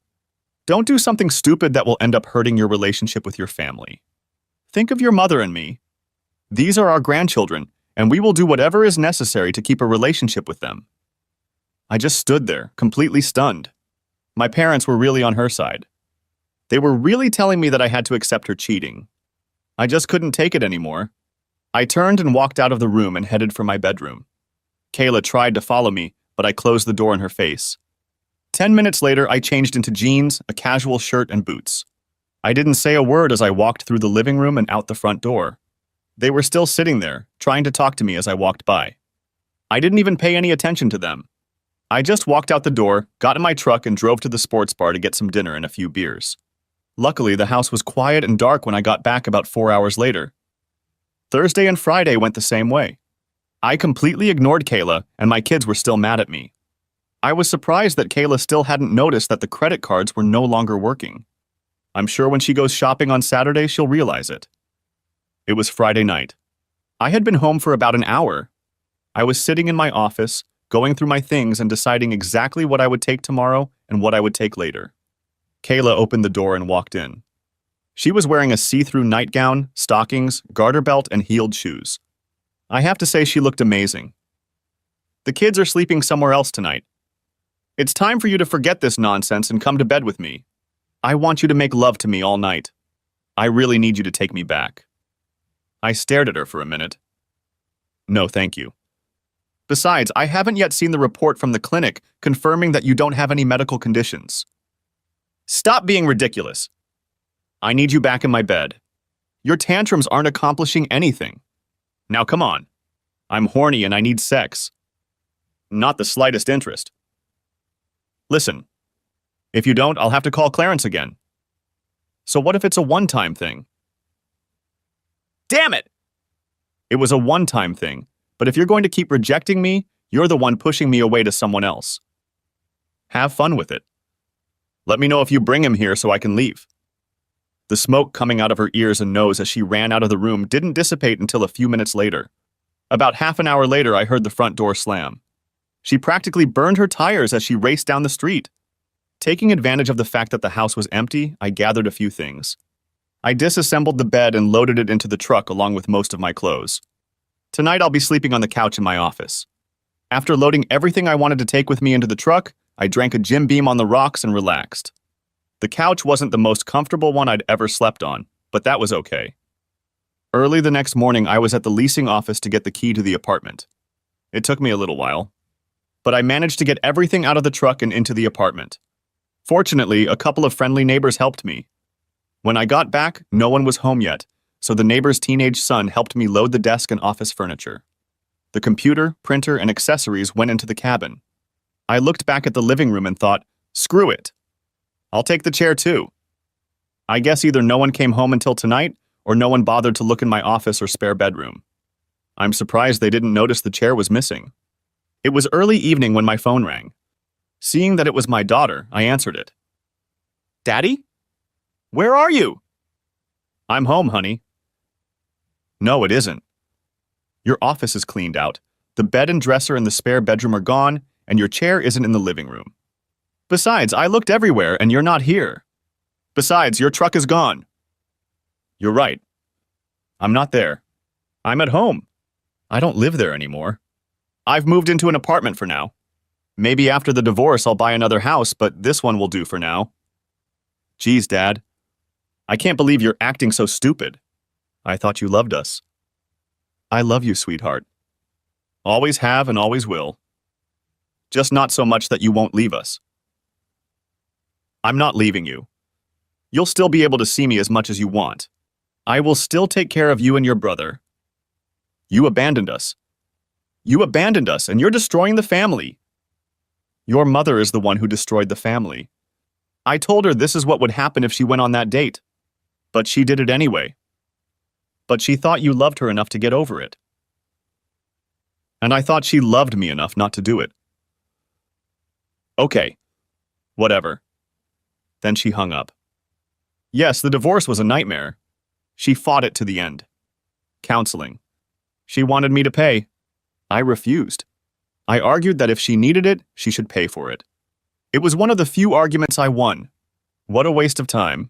Don't do something stupid that will end up hurting your relationship with your family. Think of your mother and me. These are our grandchildren, and we will do whatever is necessary to keep a relationship with them. I just stood there, completely stunned. My parents were really on her side. They were really telling me that I had to accept her cheating. I just couldn't take it anymore. I turned and walked out of the room and headed for my bedroom. Kayla tried to follow me, but I closed the door in her face. 10 minutes later, I changed into jeans, a casual shirt, and boots. I didn't say a word as I walked through the living room and out the front door. They were still sitting there, trying to talk to me as I walked by. I didn't even pay any attention to them. I just walked out the door, got in my truck, and drove to the sports bar to get some dinner and a few beers. Luckily, the house was quiet and dark when I got back about 4 hours later. Thursday and Friday went the same way. I completely ignored Kayla, and my kids were still mad at me. I was surprised that Kayla still hadn't noticed that the credit cards were no longer working. I'm sure when she goes shopping on Saturday, she'll realize it. It was Friday night. I had been home for about an hour. I was sitting in my office, going through my things and deciding exactly what I would take tomorrow and what I would take later. Kayla opened the door and walked in. She was wearing a see-through nightgown, stockings, garter belt, and heeled shoes. I have to say she looked amazing. The kids are sleeping somewhere else tonight. It's time for you to forget this nonsense and come to bed with me. I want you to make love to me all night. I really need you to take me back. I stared at her for a minute. No, thank you. Besides, I haven't yet seen the report from the clinic confirming that you don't have any medical conditions. Stop being ridiculous. I need you back in my bed. Your tantrums aren't accomplishing anything. Now come on. I'm horny and I need sex. Not the slightest interest. Listen, if you don't, I'll have to call Clarence again. So what if it's a one-time thing? Damn it! It was a one-time thing, but if you're going to keep rejecting me, you're the one pushing me away to someone else. Have fun with it. Let me know if you bring him here so I can leave. The smoke coming out of her ears and nose as she ran out of the room didn't dissipate until a few minutes later. About half an hour later, I heard the front door slam. She practically burned her tires as she raced down the street. Taking advantage of the fact that the house was empty, I gathered a few things. I disassembled the bed and loaded it into the truck along with most of my clothes. Tonight I'll be sleeping on the couch in my office. After loading everything I wanted to take with me into the truck, I drank a Jim Beam on the rocks and relaxed. The couch wasn't the most comfortable one I'd ever slept on, but that was okay. Early the next morning, I was at the leasing office to get the key to the apartment. It took me a little while, but I managed to get everything out of the truck and into the apartment. Fortunately, a couple of friendly neighbors helped me. When I got back, no one was home yet, so the neighbor's teenage son helped me load the desk and office furniture. The computer, printer, and accessories went into the cabin. I looked back at the living room and thought, screw it. I'll take the chair too. I guess either no one came home until tonight, or no one bothered to look in my office or spare bedroom. I'm surprised they didn't notice the chair was missing. It was early evening when my phone rang. Seeing that it was my daughter, I answered it. Daddy? Where are you? I'm home, honey. No, it isn't. Your office is cleaned out. The bed and dresser in the spare bedroom are gone, and your chair isn't in the living room. Besides, I looked everywhere, and you're not here. Besides, your truck is gone. You're right. I'm not there. I'm at home. I don't live there anymore. I've moved into an apartment for now. Maybe after the divorce I'll buy another house, but this one will do for now. Geez, Dad. I can't believe you're acting so stupid. I thought you loved us. I love you, sweetheart. Always have and always will. Just not so much that you won't leave us. I'm not leaving you. You'll still be able to see me as much as you want. I will still take care of you and your brother. You abandoned us. You abandoned us, and you're destroying the family. Your mother is the one who destroyed the family. I told her this is what would happen if she went on that date. But she did it anyway. But she thought you loved her enough to get over it. And I thought she loved me enough not to do it. Okay. Whatever. Then she hung up. Yes, the divorce was a nightmare. She fought it to the end. Counseling. She wanted me to pay. I refused. I argued that if she needed it, she should pay for it. It was one of the few arguments I won. What a waste of time.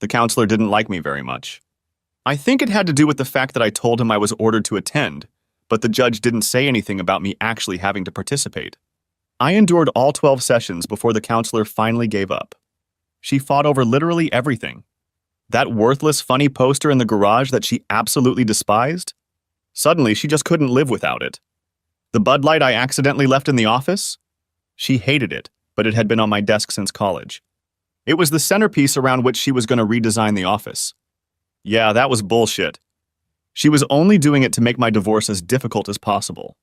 The counselor didn't like me very much. I think it had to do with the fact that I told him I was ordered to attend, but the judge didn't say anything about me actually having to participate. I endured all 12 sessions before the counselor finally gave up. She fought over literally everything. That worthless, funny poster in the garage that she absolutely despised? Suddenly, she just couldn't live without it. The Bud Light I accidentally left in the office? She hated it, but it had been on my desk since college. It was the centerpiece around which she was going to redesign the office. Yeah, that was bullshit. She was only doing it to make my divorce as difficult as possible.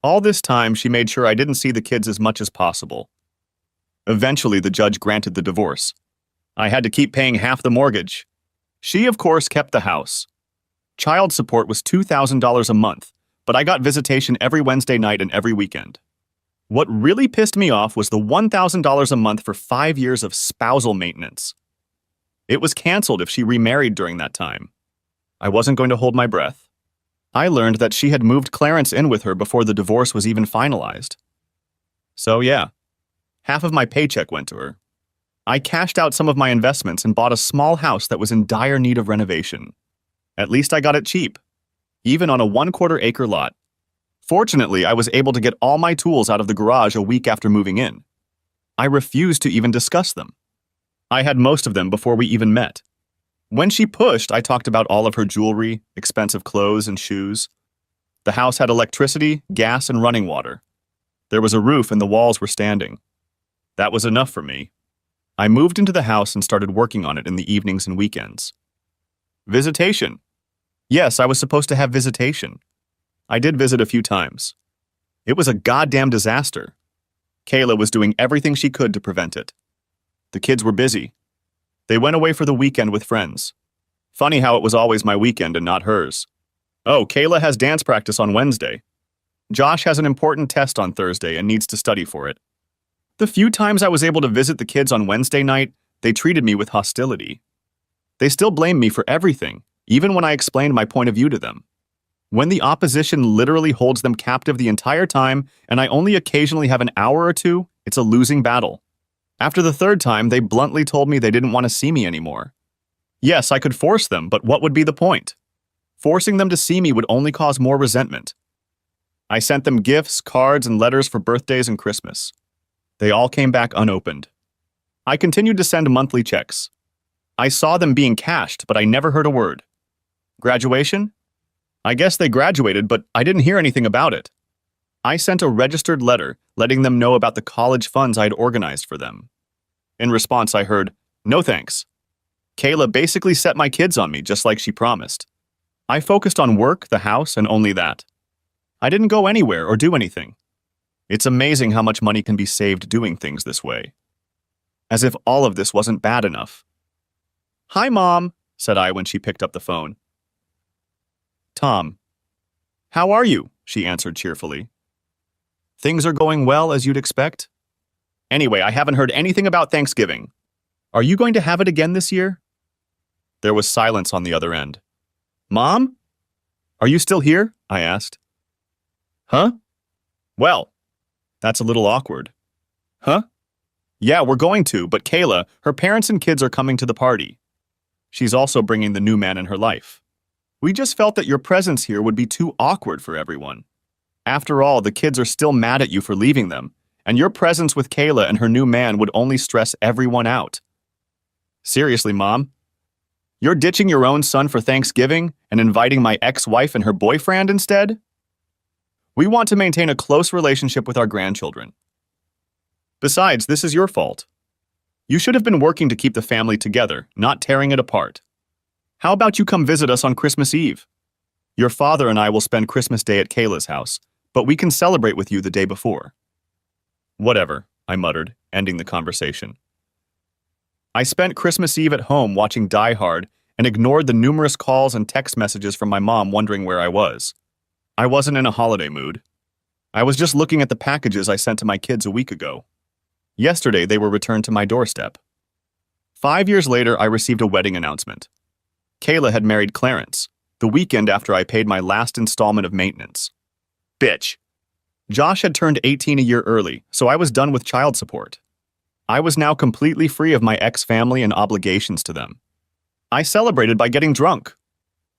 All this time, she made sure I didn't see the kids as much as possible. Eventually, the judge granted the divorce. I had to keep paying half the mortgage. She, of course, kept the house. Child support was $2,000 a month, but I got visitation every Wednesday night and every weekend. What really pissed me off was the $1,000 a month for 5 years of spousal maintenance. It was canceled if she remarried during that time. I wasn't going to hold my breath. I learned that she had moved Clarence in with her before the divorce was even finalized. So yeah, half of my paycheck went to her. I cashed out some of my investments and bought a small house that was in dire need of renovation. At least I got it cheap, even on a 1/4 acre lot. Fortunately, I was able to get all my tools out of the garage a week after moving in. I refused to even discuss them. I had most of them before we even met. When she pushed, I talked about all of her jewelry, expensive clothes, and shoes. The house had electricity, gas, and running water. There was a roof and the walls were standing. That was enough for me. I moved into the house and started working on it in the evenings and weekends. Visitation. Yes, I was supposed to have visitation. I did visit a few times. It was a goddamn disaster. Kayla was doing everything she could to prevent it. The kids were busy. They went away for the weekend with friends. Funny how it was always my weekend and not hers. Oh, Kayla has dance practice on Wednesday. Josh has an important test on Thursday and needs to study for it. The few times I was able to visit the kids on Wednesday night, they treated me with hostility. They still blamed me for everything, even when I explained my point of view to them. When the opposition literally holds them captive the entire time and I only occasionally have an hour or two, it's a losing battle. After the third time, they bluntly told me they didn't want to see me anymore. Yes, I could force them, but what would be the point? Forcing them to see me would only cause more resentment. I sent them gifts, cards, and letters for birthdays and Christmas. They all came back unopened. I continued to send monthly checks. I saw them being cashed, but I never heard a word. Graduation? I guess they graduated, but I didn't hear anything about it. I sent a registered letter letting them know about the college funds I'd organized for them. In response, I heard, "No thanks." Kayla basically set my kids on me just like she promised. I focused on work, the house, and only that. I didn't go anywhere or do anything. It's amazing how much money can be saved doing things this way. As if all of this wasn't bad enough. "Hi, Mom," said I when she picked up the phone. "Tom. How are you?" she answered cheerfully. "Things are going well as you'd expect? Anyway, I haven't heard anything about Thanksgiving. Are you going to have it again this year?" There was silence on the other end. "Mom? Are you still here?" I asked. "Huh? Well, that's a little awkward." "Huh? Yeah, we're going to, but Kayla, her parents and kids are coming to the party. She's also bringing the new man in her life. We just felt that your presence here would be too awkward for everyone. After all, the kids are still mad at you for leaving them, and your presence with Kayla and her new man would only stress everyone out." "Seriously, Mom? You're ditching your own son for Thanksgiving and inviting my ex-wife and her boyfriend instead? We want to maintain a close relationship with our grandchildren. Besides, this is your fault. You should have been working to keep the family together, not tearing it apart. How about you come visit us on Christmas Eve? Your father and I will spend Christmas Day at Kayla's house, but we can celebrate with you the day before." "Whatever," I muttered, ending the conversation. I spent Christmas Eve at home watching Die Hard and ignored the numerous calls and text messages from my mom wondering where I was. I wasn't in a holiday mood. I was just looking at the packages I sent to my kids a week ago. Yesterday, they were returned to my doorstep. 5 years later, I received a wedding announcement. Kayla had married Clarence, the weekend after I paid my last installment of maintenance. Bitch. Josh had turned 18 a year early, so I was done with child support. I was now completely free of my ex-family and obligations to them. I celebrated by getting drunk.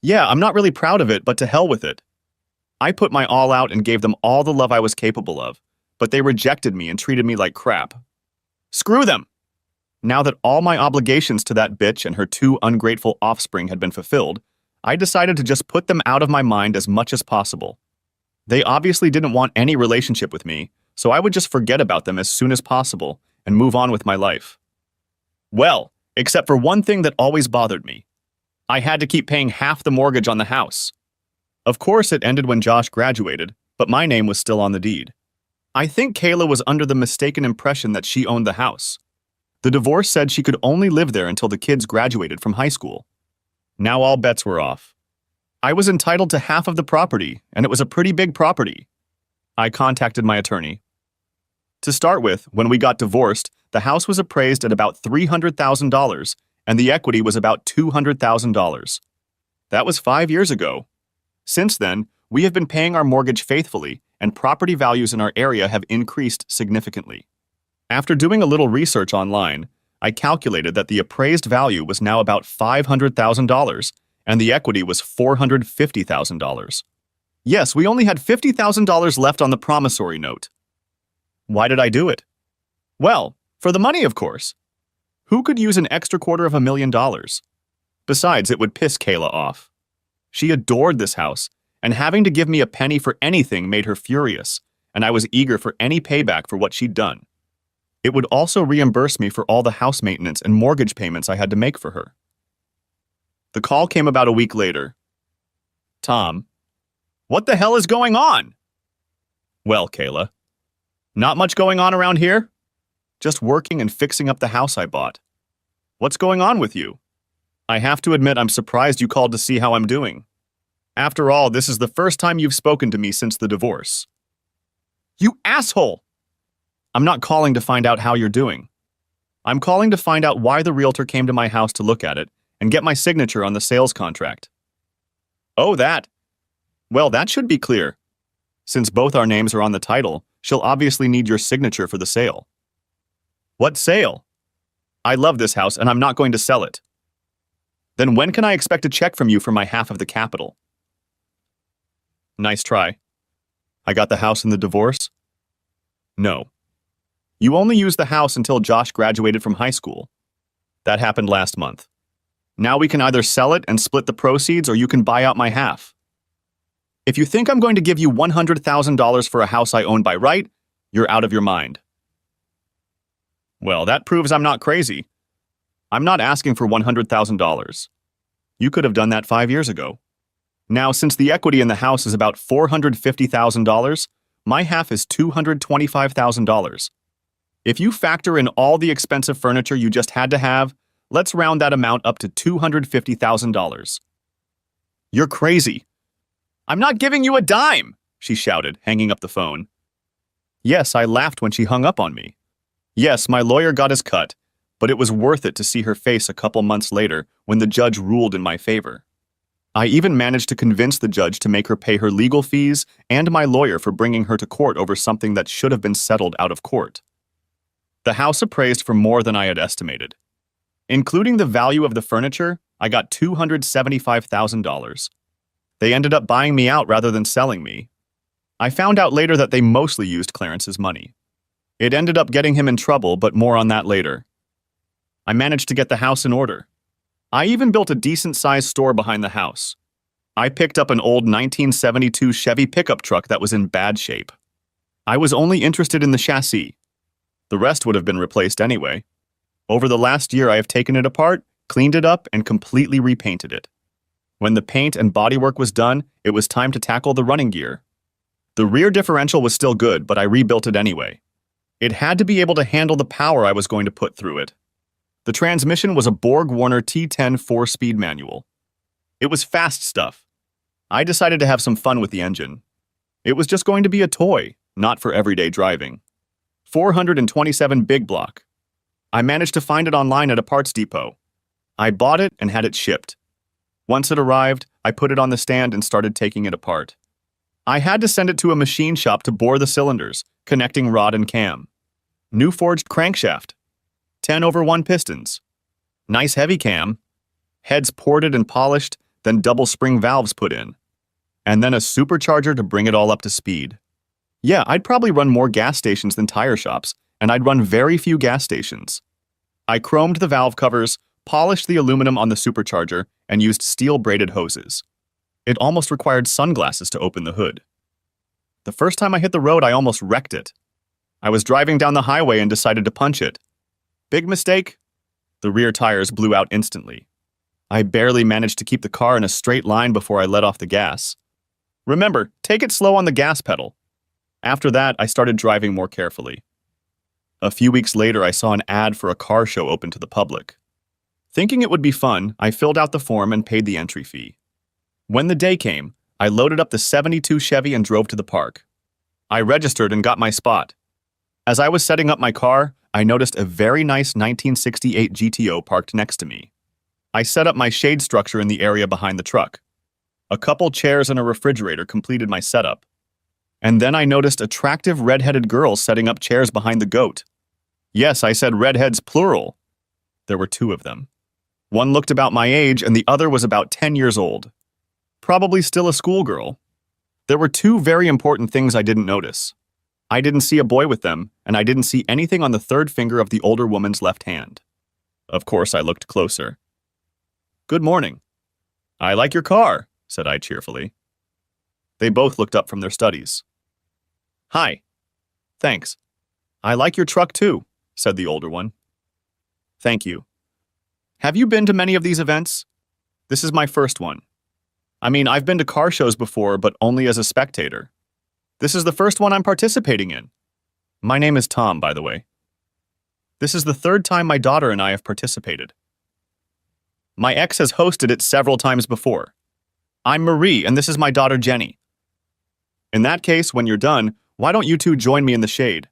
Yeah, I'm not really proud of it, but to hell with it. I put my all out and gave them all the love I was capable of, but they rejected me and treated me like crap. Screw them! Now that all my obligations to that bitch and her two ungrateful offspring had been fulfilled, I decided to just put them out of my mind as much as possible. They obviously didn't want any relationship with me, so I would just forget about them as soon as possible and move on with my life. Well, except for one thing that always bothered me. I had to keep paying half the mortgage on the house. Of course, it ended when Josh graduated, but my name was still on the deed. I think Kayla was under the mistaken impression that she owned the house. The divorce said she could only live there until the kids graduated from high school. Now all bets were off. I was entitled to half of the property, and it was a pretty big property. I contacted my attorney. To start with, when we got divorced, the house was appraised at about $300,000, and the equity was about $200,000. That was 5 years ago. Since then, we have been paying our mortgage faithfully, and property values in our area have increased significantly. After doing a little research online, I calculated that the appraised value was now about $500,000, and the equity was $450,000. Yes, we only had $50,000 left on the promissory note. Why did I do it? Well, for the money, of course. Who could use an extra $250,000? Besides, it would piss Kayla off. She adored this house, and having to give me a penny for anything made her furious, and I was eager for any payback for what she'd done. It would also reimburse me for all the house maintenance and mortgage payments I had to make for her. The call came about a week later. Tom, what the hell is going on? Well, Kayla, not much going on around here? Just working and fixing up the house I bought. What's going on with you? I have to admit I'm surprised you called to see how I'm doing. After all, this is the first time you've spoken to me since the divorce. You asshole! I'm not calling to find out how you're doing. I'm calling to find out why the realtor came to my house to look at it and get my signature on the sales contract. Oh, that. Well, that should be clear. Since both our names are on the title, she'll obviously need your signature for the sale. What sale? I love this house and I'm not going to sell it. Then when can I expect a check from you for my half of the capital? Nice try. I got the house in the divorce? No. You only used the house until Josh graduated from high school. That happened last month. Now we can either sell it and split the proceeds or you can buy out my half. If you think I'm going to give you $100,000 for a house I own by right, you're out of your mind. Well, that proves I'm not crazy. I'm not asking for $100,000. You could have done that 5 years ago. Now, since the equity in the house is about $450,000, my half is $225,000. If you factor in all the expensive furniture you just had to have, let's round that amount up to $250,000. You're crazy. I'm not giving you a dime, she shouted, hanging up the phone. Yes, I laughed when she hung up on me. Yes, my lawyer got his cut, but it was worth it to see her face a couple months later when the judge ruled in my favor. I even managed to convince the judge to make her pay her legal fees and my lawyer for bringing her to court over something that should have been settled out of court. The house appraised for more than I had estimated. Including the value of the furniture, I got $275,000. They ended up buying me out rather than selling me. I found out later that they mostly used Clarence's money. It ended up getting him in trouble, but more on that later. I managed to get the house in order. I even built a decent-sized store behind the house. I picked up an old 1972 Chevy pickup truck that was in bad shape. I was only interested in the chassis. The rest would have been replaced anyway. Over the last year, I have taken it apart, cleaned it up, and completely repainted it. When the paint and bodywork was done, it was time to tackle the running gear. The rear differential was still good, but I rebuilt it anyway. It had to be able to handle the power I was going to put through it. The transmission was a Borg-Warner T10 4-speed manual. It was fast stuff. I decided to have some fun with the engine. It was just going to be a toy, not for everyday driving. 427 big block. I managed to find it online at a parts depot. I bought it and had it shipped. Once it arrived, I put it on the stand and started taking it apart. I had to send it to a machine shop to bore the cylinders, connecting rod and cam. New forged crankshaft. 10/1 pistons. Nice heavy cam. Heads ported and polished, then double spring valves put in. And then a supercharger to bring it all up to speed. Yeah, I'd probably run more gas stations than tire shops, and I'd run very few gas stations. I chromed the valve covers, polished the aluminum on the supercharger, and used steel braided hoses. It almost required sunglasses to open the hood. The first time I hit the road, I almost wrecked it. I was driving down the highway and decided to punch it. Big mistake. The rear tires blew out instantly. I barely managed to keep the car in a straight line before I let off the gas. Remember, take it slow on the gas pedal. After that, I started driving more carefully. A few weeks later, I saw an ad for a car show open to the public. Thinking it would be fun, I filled out the form and paid the entry fee. When the day came, I loaded up the '72 Chevy and drove to the park. I registered and got my spot. As I was setting up my car, I noticed a very nice 1968 GTO parked next to me. I set up my shade structure in the area behind the truck. A couple chairs and a refrigerator completed my setup. And then I noticed attractive red-headed girls setting up chairs behind the goat. Yes, I said redheads plural. There were two of them. One looked about my age and the other was about 10 years old. Probably still a schoolgirl. There were two very important things I didn't notice. I didn't see a boy with them, and I didn't see anything on the third finger of the older woman's left hand. Of course, I looked closer. "Good morning." "I like your car," said I cheerfully. They both looked up from their studies. "Hi." "Thanks." "I like your truck too," said the older one. "Thank you." "Have you been to many of these events?" "This is my first one. I mean, I've been to car shows before, but only as a spectator. This is the first one I'm participating in. My name is Tom, by the way. This is the third time my daughter and I have participated. My ex has hosted it several times before. I'm Marie, and this is my daughter Jenny. In that case, when you're done, why don't you two join me in the shade?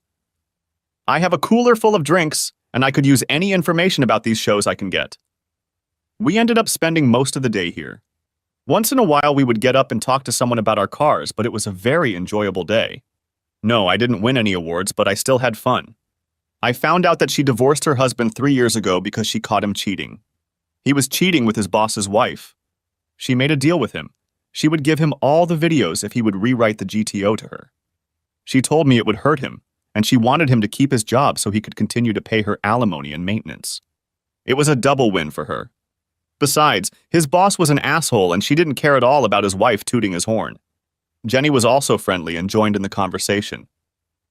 I have a cooler full of drinks, and I could use any information about these shows I can get." We ended up spending most of the day here. Once in a while, we would get up and talk to someone about our cars, but it was a very enjoyable day. No, I didn't win any awards, but I still had fun. I found out that she divorced her husband 3 years ago because she caught him cheating. He was cheating with his boss's wife. She made a deal with him. She would give him all the videos if he would rewrite the GTO to her. She told me it would hurt him, and she wanted him to keep his job so he could continue to pay her alimony and maintenance. It was a double win for her. Besides, his boss was an asshole and she didn't care at all about his wife tooting his horn. Jenny was also friendly and joined in the conversation.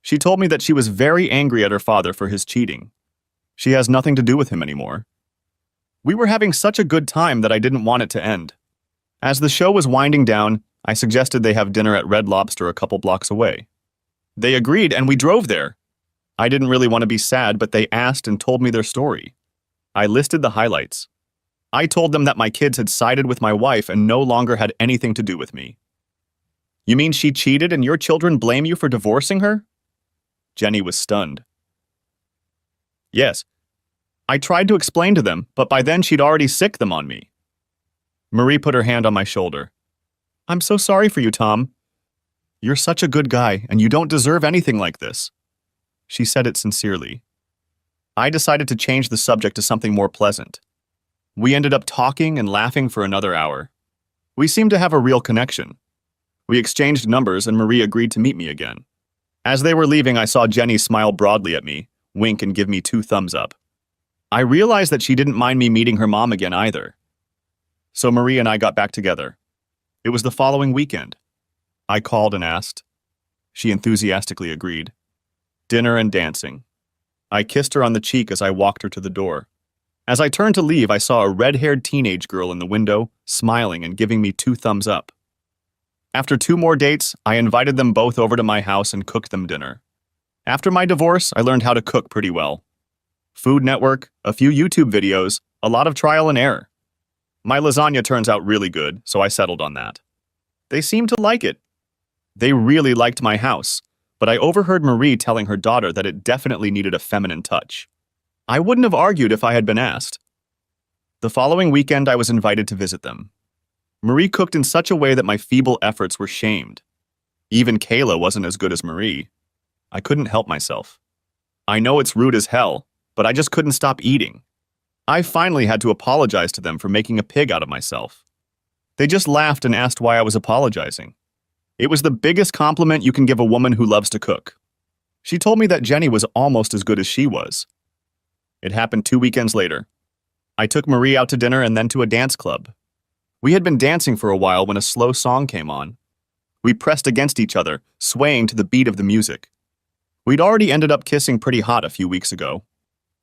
She told me that she was very angry at her father for his cheating. She has nothing to do with him anymore. We were having such a good time that I didn't want it to end. As the show was winding down, I suggested they have dinner at Red Lobster a couple blocks away. They agreed and we drove there. I didn't really want to be sad, but they asked and told me their story. I listed the highlights. I told them that my kids had sided with my wife and no longer had anything to do with me. "You mean she cheated and your children blame you for divorcing her?" Jenny was stunned. "Yes. I tried to explain to them, but by then she'd already sicked them on me." Marie put her hand on my shoulder. "I'm so sorry for you, Tom. You're such a good guy, and you don't deserve anything like this." She said it sincerely. I decided to change the subject to something more pleasant. We ended up talking and laughing for another hour. We seemed to have a real connection. We exchanged numbers and Marie agreed to meet me again. As they were leaving, I saw Jenny smile broadly at me, wink and give me 2 thumbs up. I realized that she didn't mind me meeting her mom again either. So Marie and I got back together. It was the following weekend. I called and asked. She enthusiastically agreed. Dinner and dancing. I kissed her on the cheek as I walked her to the door. As I turned to leave, I saw a red-haired teenage girl in the window, smiling and giving me 2 thumbs up. After 2 more dates, I invited them both over to my house and cooked them dinner. After my divorce, I learned how to cook pretty well. Food Network, a few YouTube videos, a lot of trial and error. My lasagna turns out really good, so I settled on that. They seemed to like it. They really liked my house, but I overheard Marie telling her daughter that it definitely needed a feminine touch. I wouldn't have argued if I had been asked. The following weekend, I was invited to visit them. Marie cooked in such a way that my feeble efforts were shamed. Even Kayla wasn't as good as Marie. I couldn't help myself. I know it's rude as hell, but I just couldn't stop eating. I finally had to apologize to them for making a pig out of myself. They just laughed and asked why I was apologizing. It was the biggest compliment you can give a woman who loves to cook. She told me that Jenny was almost as good as she was. It happened 2 weekends later. I took Marie out to dinner and then to a dance club. We had been dancing for a while when a slow song came on. We pressed against each other, swaying to the beat of the music. We'd already ended up kissing pretty hot a few weeks ago.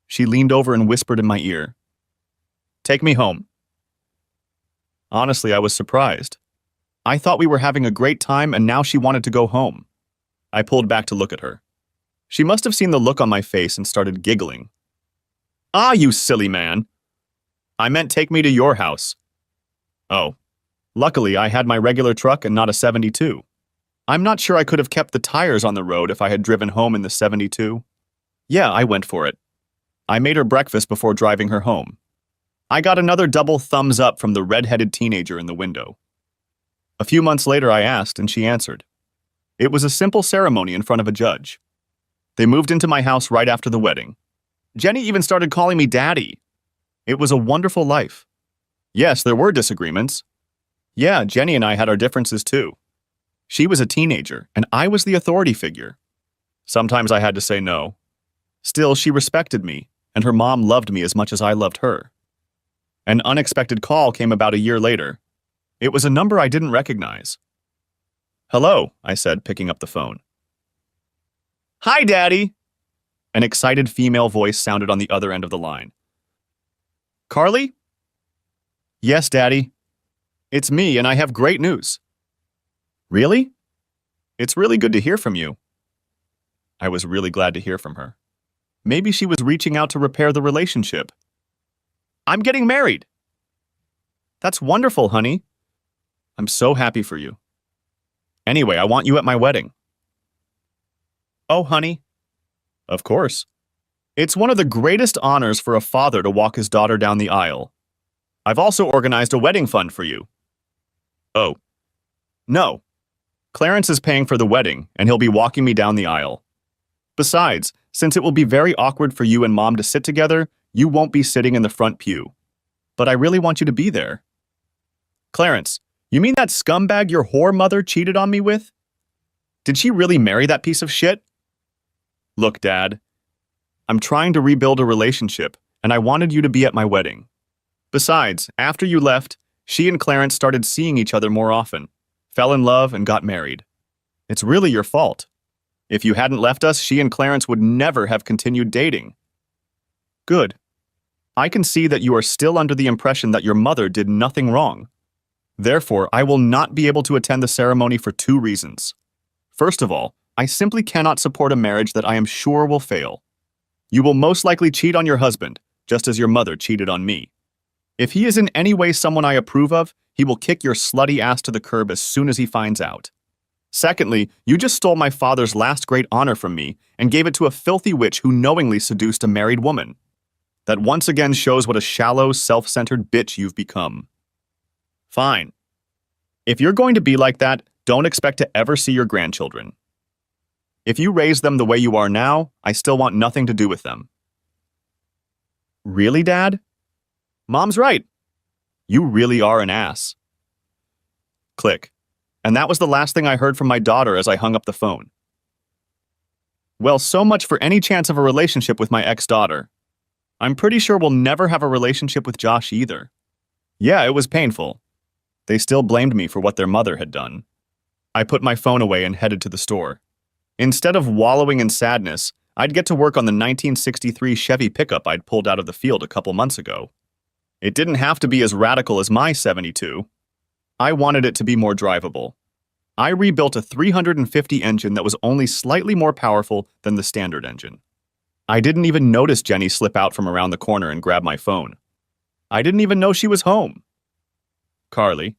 She leaned over and whispered in my ear, "Take me home." Honestly, I was surprised. I thought we were having a great time and now she wanted to go home. I pulled back to look at her. She must have seen the look on my face and started giggling. "Ah, you silly man. I meant take me to your house." Oh, luckily I had my regular truck and not a 72. I'm not sure I could have kept the tires on the road if I had driven home in the 72. Yeah, I went for it. I made her breakfast before driving her home. I got another double thumbs up from the red-headed teenager in the window. A few months later I asked and she answered. It was a simple ceremony in front of a judge. They moved into my house right after the wedding. Jenny even started calling me daddy. It was a wonderful life. Yes, there were disagreements. Yeah, Jenny and I had our differences too. She was a teenager, and I was the authority figure. Sometimes I had to say no. Still, she respected me, and her mom loved me as much as I loved her. An unexpected call came about a year later. It was a number I didn't recognize. "Hello," I said, picking up the phone. "Hi, Daddy!" An excited female voice sounded on the other end of the line. "Carly?" "Yes, Daddy. It's me, and I have great news." "Really?" "It's really good to hear from you." I was really glad to hear from her. Maybe she was reaching out to repair the relationship. "I'm getting married." "That's wonderful, honey. I'm so happy for you. Anyway, I want you at my wedding." "Oh, honey." "Of course. It's one of the greatest honors for a father to walk his daughter down the aisle. I've also organized a wedding fund for you." "Oh. No. Clarence is paying for the wedding, and he'll be walking me down the aisle. Besides, since it will be very awkward for you and Mom to sit together, you won't be sitting in the front pew. But I really want you to be there." "Clarence, you mean that scumbag your whore mother cheated on me with? Did she really marry that piece of shit?" "Look, Dad, I'm trying to rebuild a relationship, and I wanted you to be at my wedding. Besides, after you left, she and Clarence started seeing each other more often, fell in love, and got married. It's really your fault. If you hadn't left us, she and Clarence would never have continued dating." "Good. I can see that you are still under the impression that your mother did nothing wrong. Therefore, I will not be able to attend the ceremony for 2 reasons. First of all, I simply cannot support a marriage that I am sure will fail. You will most likely cheat on your husband, just as your mother cheated on me. If he is in any way someone I approve of, he will kick your slutty ass to the curb as soon as he finds out. Secondly, you just stole my father's last great honor from me and gave it to a filthy witch who knowingly seduced a married woman. That once again shows what a shallow, self-centered bitch you've become. Fine. If you're going to be like that, don't expect to ever see your grandchildren. If you raise them the way you are now, I still want nothing to do with them." "Really, Dad? Mom's right. You really are an ass." Click. And that was the last thing I heard from my daughter as I hung up the phone. Well, so much for any chance of a relationship with my ex-daughter. I'm pretty sure we'll never have a relationship with Josh either. Yeah, it was painful. They still blamed me for what their mother had done. I put my phone away and headed to the store. Instead of wallowing in sadness, I'd get to work on the 1963 Chevy pickup I'd pulled out of the field a couple months ago. It didn't have to be as radical as my 72. I wanted it to be more drivable. I rebuilt a 350 engine that was only slightly more powerful than the standard engine. I didn't even notice Jenny slip out from around the corner and grab my phone. I didn't even know she was home. Carly.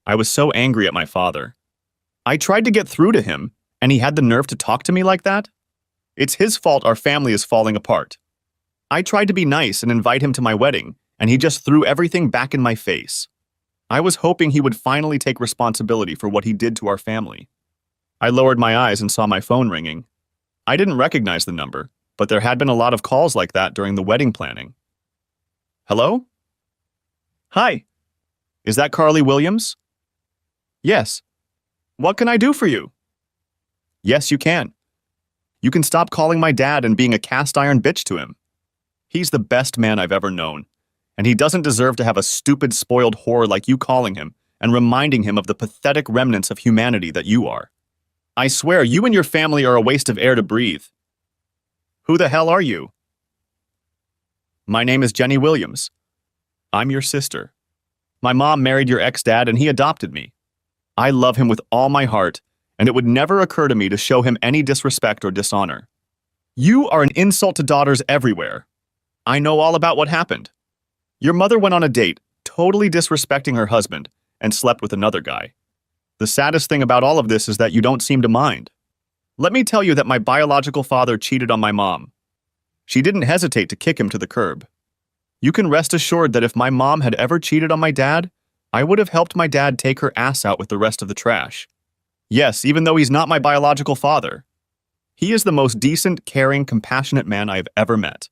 I was so angry at my father. I tried to get through to him, and he had the nerve to talk to me like that? It's his fault our family is falling apart. I tried to be nice and invite him to my wedding, and he just threw everything back in my face. I was hoping he would finally take responsibility for what he did to our family. I lowered my eyes and saw my phone ringing. I didn't recognize the number, but there had been a lot of calls like that during the wedding planning. Hello? Hi. Is that Carly Williams? Yes. What can I do for you? Yes, you can. You can stop calling my dad and being a cast-iron bitch to him. He's the best man I've ever known, and he doesn't deserve to have a stupid, spoiled whore like you calling him and reminding him of the pathetic remnants of humanity that you are. I swear, you and your family are a waste of air to breathe. Who the hell are you? My name is Jenny Williams. I'm your sister. My mom married your ex-dad and he adopted me. I love him with all my heart, and it would never occur to me to show him any disrespect or dishonor. You are an insult to daughters everywhere. I know all about what happened. Your mother went on a date, totally disrespecting her husband, and slept with another guy. The saddest thing about all of this is that you don't seem to mind. Let me tell you that my biological father cheated on my mom. She didn't hesitate to kick him to the curb. You can rest assured that if my mom had ever cheated on my dad, I would have helped my dad take her ass out with the rest of the trash. Yes, even though he's not my biological father. He is the most decent, caring, compassionate man I have ever met.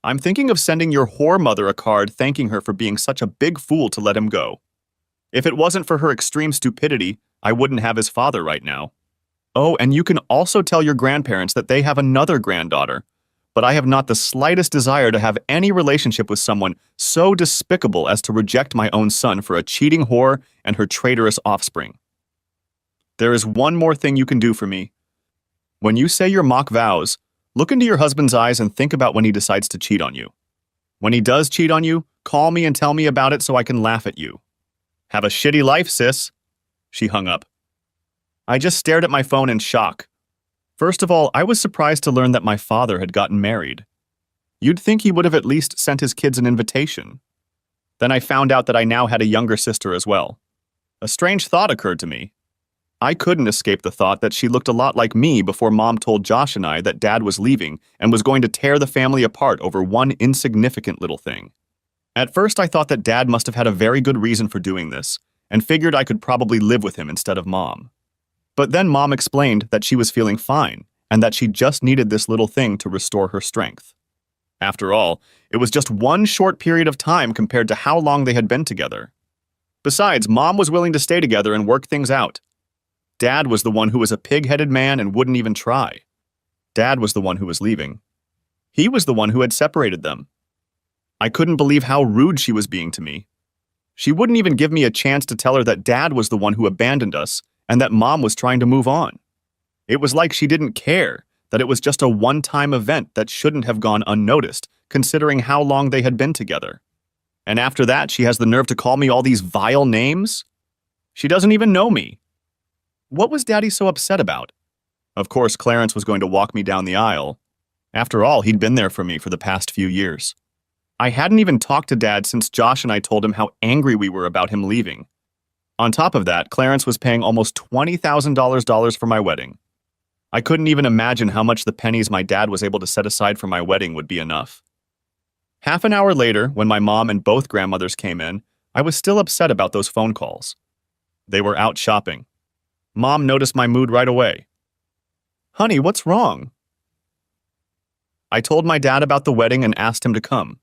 I'm thinking of sending your whore mother a card thanking her for being such a big fool to let him go. If it wasn't for her extreme stupidity, I wouldn't have his father right now. Oh, and you can also tell your grandparents that they have another granddaughter, but I have not the slightest desire to have any relationship with someone so despicable as to reject my own son for a cheating whore and her traitorous offspring. There is one more thing you can do for me. When you say your mock vows, look into your husband's eyes and think about when he decides to cheat on you. When he does cheat on you, call me and tell me about it so I can laugh at you. Have a shitty life, sis. She hung up. I just stared at my phone in shock. First of all, I was surprised to learn that my father had gotten married. You'd think he would have at least sent his kids an invitation. Then I found out that I now had a younger sister as well. A strange thought occurred to me. I couldn't escape the thought that she looked a lot like me before Mom told Josh and I that Dad was leaving and was going to tear the family apart over one insignificant little thing. At first, I thought that Dad must have had a very good reason for doing this, and figured I could probably live with him instead of Mom. But then Mom explained that she was feeling fine, and that she just needed this little thing to restore her strength. After all, it was just one short period of time compared to how long they had been together. Besides, Mom was willing to stay together and work things out. Dad was the one who was a pig-headed man and wouldn't even try. Dad was the one who was leaving. He was the one who had separated them. I couldn't believe how rude she was being to me. She wouldn't even give me a chance to tell her that Dad was the one who abandoned us and that Mom was trying to move on. It was like she didn't care, that it was just a one-time event that shouldn't have gone unnoticed, considering how long they had been together. And after that, she has the nerve to call me all these vile names? She doesn't even know me. What was Daddy so upset about? Of course, Clarence was going to walk me down the aisle. After all, he'd been there for me for the past few years. I hadn't even talked to Dad since Josh and I told him how angry we were about him leaving. On top of that, Clarence was paying almost $20,000 for my wedding. I couldn't even imagine how much the pennies my dad was able to set aside for my wedding would be enough. Half an hour later, when my mom and both grandmothers came in, I was still upset about those phone calls. They were out shopping. Mom noticed my mood right away. "Honey, what's wrong?" I told my dad about the wedding and asked him to come.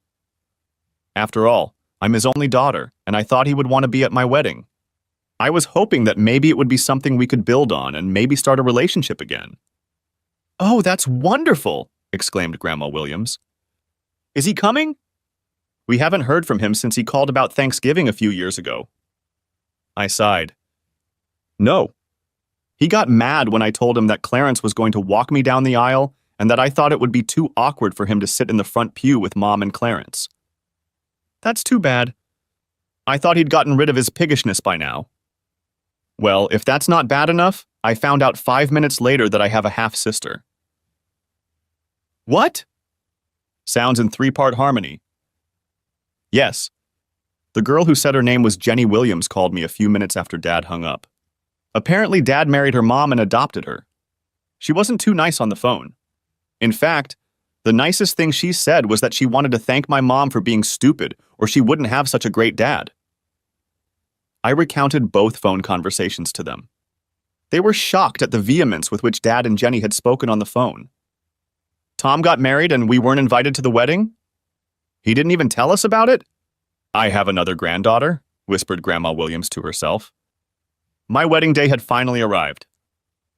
After all, I'm his only daughter, and I thought he would want to be at my wedding. I was hoping that maybe it would be something we could build on and maybe start a relationship again. "Oh, that's wonderful!" exclaimed Grandma Williams. "Is he coming?" "We haven't heard from him since he called about Thanksgiving a few years ago." I sighed. "No. He got mad when I told him that Clarence was going to walk me down the aisle and that I thought it would be too awkward for him to sit in the front pew with Mom and Clarence." "That's too bad. I thought he'd gotten rid of his piggishness by now." "Well, if that's not bad enough, I found out 5 minutes later that I have a half-sister." "What?" Sounds in three-part harmony. Yes. The girl who said her name was Jenny Williams called me a few minutes after Dad hung up. Apparently, Dad married her mom and adopted her. She wasn't too nice on the phone. In fact, the nicest thing she said was that she wanted to thank my mom for being stupid, or she wouldn't have such a great dad. I recounted both phone conversations to them. They were shocked at the vehemence with which Dad and Jenny had spoken on the phone. Tom got married and we weren't invited to the wedding? He didn't even tell us about it? I have another granddaughter, whispered Grandma Williams to herself. My wedding day had finally arrived.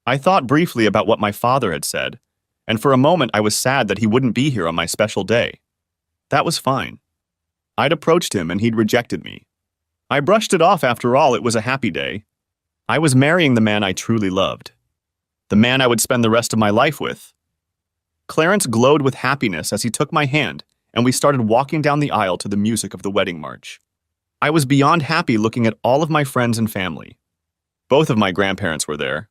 I thought briefly about what my father had said, and for a moment I was sad that he wouldn't be here on my special day. That was fine. I'd approached him and he'd rejected me. I brushed it off. After all, it was a happy day. I was marrying the man I truly loved. The man I would spend the rest of my life with. Clarence glowed with happiness as he took my hand, and we started walking down the aisle to the music of the wedding march. I was beyond happy looking at all of my friends and family. Both of my grandparents were there.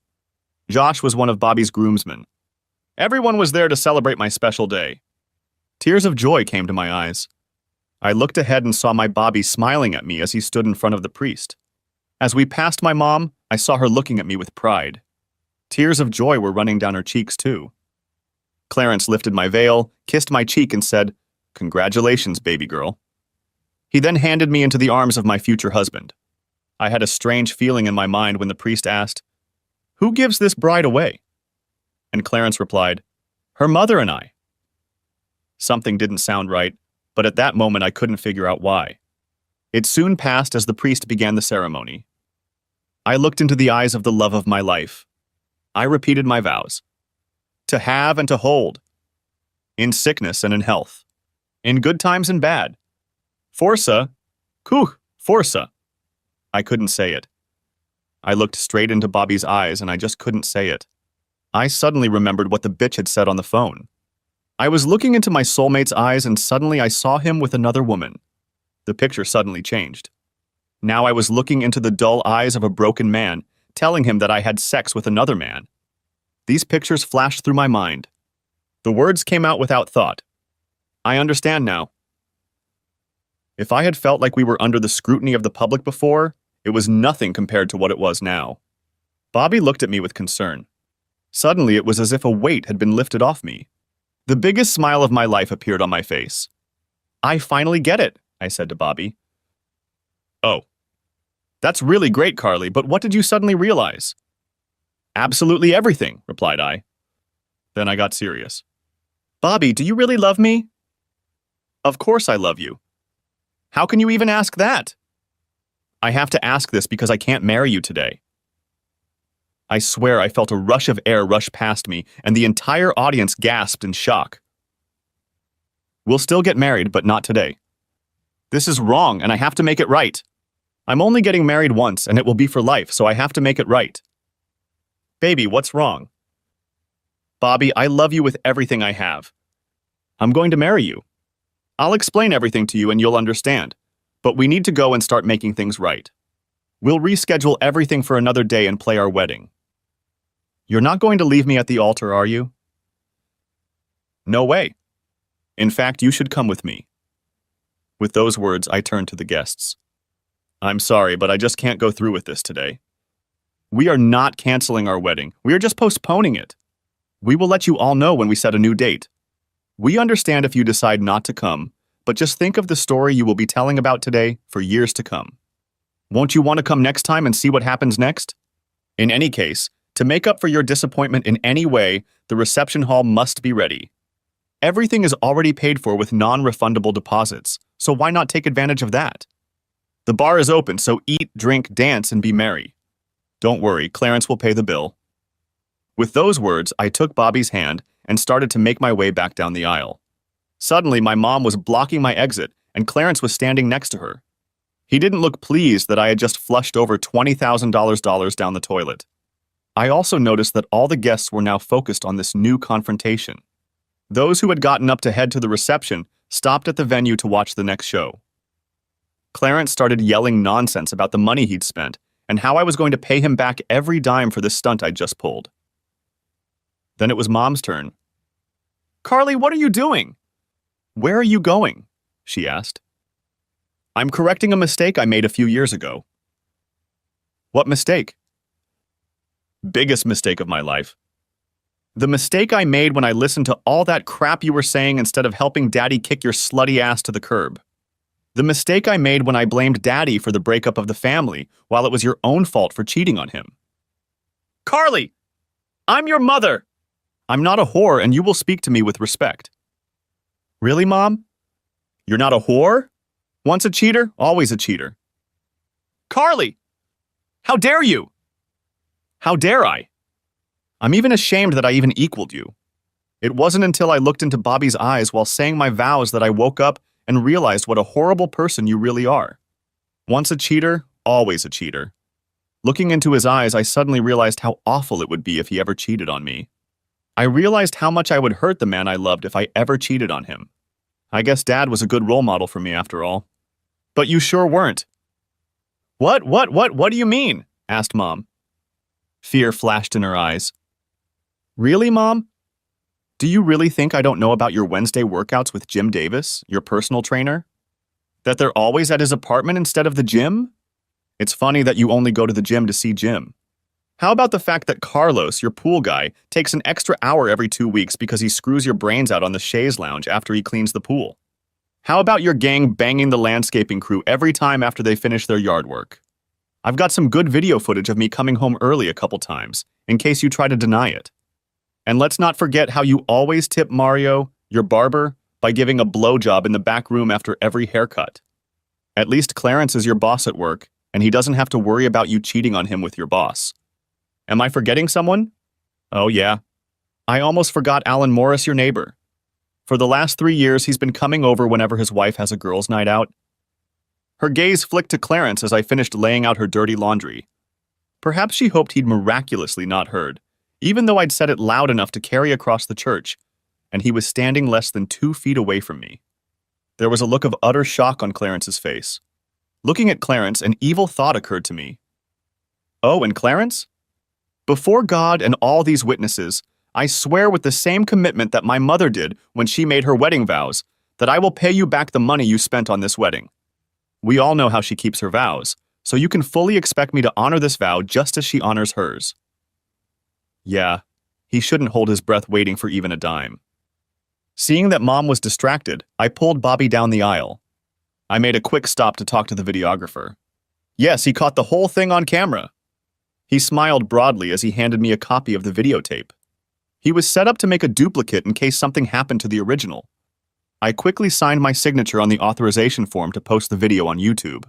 Josh was one of Bobby's groomsmen. Everyone was there to celebrate my special day. Tears of joy came to my eyes. I looked ahead and saw my Bobby smiling at me as he stood in front of the priest. As we passed my mom, I saw her looking at me with pride. Tears of joy were running down her cheeks, too. Clarence lifted my veil, kissed my cheek, and said, "Congratulations, baby girl." He then handed me into the arms of my future husband. I had a strange feeling in my mind when the priest asked, "Who gives this bride away?" And Clarence replied, "Her mother and I." Something didn't sound right, but at that moment I couldn't figure out why. It soon passed as the priest began the ceremony. I looked into the eyes of the love of my life. I repeated my vows. To have and to hold. In sickness and in health. In good times and bad. Forza. Forza. I couldn't say it. I looked straight into Bobby's eyes and I just couldn't say it. I suddenly remembered what the bitch had said on the phone. I was looking into my soulmate's eyes and suddenly I saw him with another woman. The picture suddenly changed. Now I was looking into the dull eyes of a broken man, telling him that I had sex with another man. These pictures flashed through my mind. The words came out without thought. I understand now. If I had felt like we were under the scrutiny of the public before, it was nothing compared to what it was now. Bobby looked at me with concern. Suddenly it was as if a weight had been lifted off me. The biggest smile of my life appeared on my face. "I finally get it," I said to Bobby. "Oh. That's really great, Carly, but what did you suddenly realize?" "Absolutely everything," replied I. Then I got serious. "Bobby, do you really love me?" "Of course I love you." "How can you even ask that?" "I have to ask this because I can't marry you today." I swear I felt a rush of air rush past me, and the entire audience gasped in shock. "We'll still get married, but not today. This is wrong, and I have to make it right. I'm only getting married once, and it will be for life, so I have to make it right." "Baby, what's wrong?" "Bobby, I love you with everything I have. I'm going to marry you. I'll explain everything to you and you'll understand, but we need to go and start making things right. We'll reschedule everything for another day and play our wedding. You're not going to leave me at the altar, are you?" "No way. In fact, you should come with me." With those words, I turned to the guests. "I'm sorry, but I just can't go through with this today. We are not canceling our wedding. We are just postponing it. We will let you all know when we set a new date. We understand if you decide not to come, but just think of the story you will be telling about today for years to come. Won't you want to come next time and see what happens next? In any case, to make up for your disappointment in any way, the reception hall must be ready. Everything is already paid for with non-refundable deposits, so why not take advantage of that? The bar is open, so eat, drink, dance, and be merry. Don't worry, Clarence will pay the bill." With those words, I took Bobby's hand and started to make my way back down the aisle. Suddenly, my mom was blocking my exit, and Clarence was standing next to her. He didn't look pleased that I had just flushed over $20,000 down the toilet. I also noticed that all the guests were now focused on this new confrontation. Those who had gotten up to head to the reception stopped at the venue to watch the next show. Clarence started yelling nonsense about the money he'd spent and how I was going to pay him back every dime for this stunt I'd just pulled. Then it was Mom's turn. "Carly, what are you doing?" "Where are you going?" she asked. "I'm correcting a mistake I made a few years ago." "What mistake?" "Biggest mistake of my life. The mistake I made when I listened to all that crap you were saying instead of helping Daddy kick your slutty ass to the curb." The mistake I made when I blamed Daddy for the breakup of the family, while it was your own fault for cheating on him. Carly! I'm your mother! I'm not a whore, and you will speak to me with respect. Really, Mom? You're not a whore? Once a cheater, always a cheater. Carly! How dare you? How dare I? I'm even ashamed that I even equaled you. It wasn't until I looked into Bobby's eyes while saying my vows that I woke up and realized what a horrible person you really are. Once a cheater, always a cheater. Looking into his eyes, I suddenly realized how awful it would be if he ever cheated on me. I realized how much I would hurt the man I loved if I ever cheated on him. I guess Dad was a good role model for me after all. But you sure weren't. What do you mean? Asked Mom. Fear flashed in her eyes. Really, Mom? Do you really think I don't know about your Wednesday workouts with Jim Davis, your personal trainer? That they're always at his apartment instead of the gym? It's funny that you only go to the gym to see Jim. How about the fact that Carlos, your pool guy, takes an extra hour every 2 weeks because he screws your brains out on the chaise lounge after he cleans the pool? How about your gang banging the landscaping crew every time after they finish their yard work? I've got some good video footage of me coming home early a couple times, in case you try to deny it. And let's not forget how you always tip Mario, your barber, by giving a blowjob in the back room after every haircut. At least Clarence is your boss at work, and he doesn't have to worry about you cheating on him with your boss. Am I forgetting someone? Oh yeah. I almost forgot Alan Morris, your neighbor. For the last 3 years, he's been coming over whenever his wife has a girls' night out. Her gaze flicked to Clarence as I finished laying out her dirty laundry. Perhaps she hoped he'd miraculously not heard, even though I'd said it loud enough to carry across the church, and he was standing less than 2 feet away from me. There was a look of utter shock on Clarence's face. Looking at Clarence, an evil thought occurred to me. Oh, and Clarence? Before God and all these witnesses, I swear with the same commitment that my mother did when she made her wedding vows, that I will pay you back the money you spent on this wedding. We all know how she keeps her vows, so you can fully expect me to honor this vow just as she honors hers. Yeah, he shouldn't hold his breath waiting for even a dime. Seeing that Mom was distracted, I pulled Bobby down the aisle. I made a quick stop to talk to the videographer. Yes, he caught the whole thing on camera. He smiled broadly as he handed me a copy of the videotape. He was set up to make a duplicate in case something happened to the original. I quickly signed my signature on the authorization form to post the video on YouTube.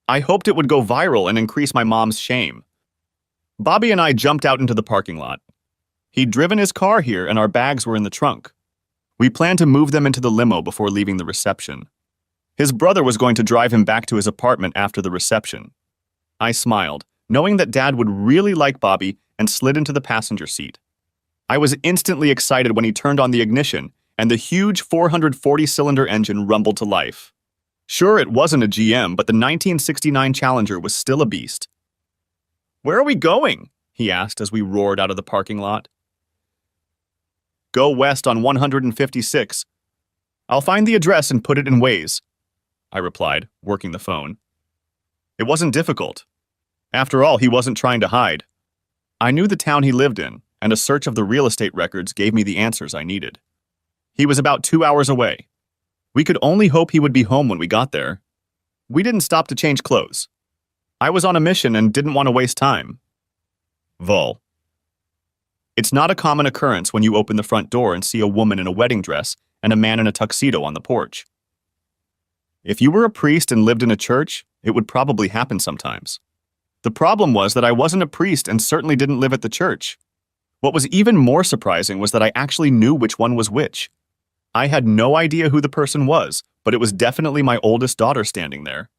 I hoped it would go viral and increase my mom's shame. Bobby and I jumped out into the parking lot. He'd driven his car here and our bags were in the trunk. We planned to move them into the limo before leaving the reception. His brother was going to drive him back to his apartment after the reception. I smiled, knowing that Dad would really like Bobby, and slid into the passenger seat. I was instantly excited when he turned on the ignition and the huge 440-cylinder engine rumbled to life. Sure, it wasn't a GM, but the 1969 Challenger was still a beast. Where are we going? He asked as we roared out of the parking lot. Go west on 156. I'll find the address and put it in Waze, I replied, working the phone. It wasn't difficult. After all, he wasn't trying to hide. I knew the town he lived in, and a search of the real estate records gave me the answers I needed. He was about 2 hours away. We could only hope he would be home when we got there. We didn't stop to change clothes. I was on a mission and didn't want to waste time. Vol. It's not a common occurrence when you open the front door and see a woman in a wedding dress and a man in a tuxedo on the porch. If you were a priest and lived in a church, it would probably happen sometimes. The problem was that I wasn't a priest and certainly didn't live at the church. What was even more surprising was that I actually knew which one was which. I had no idea who the person was, but it was definitely my oldest daughter standing there.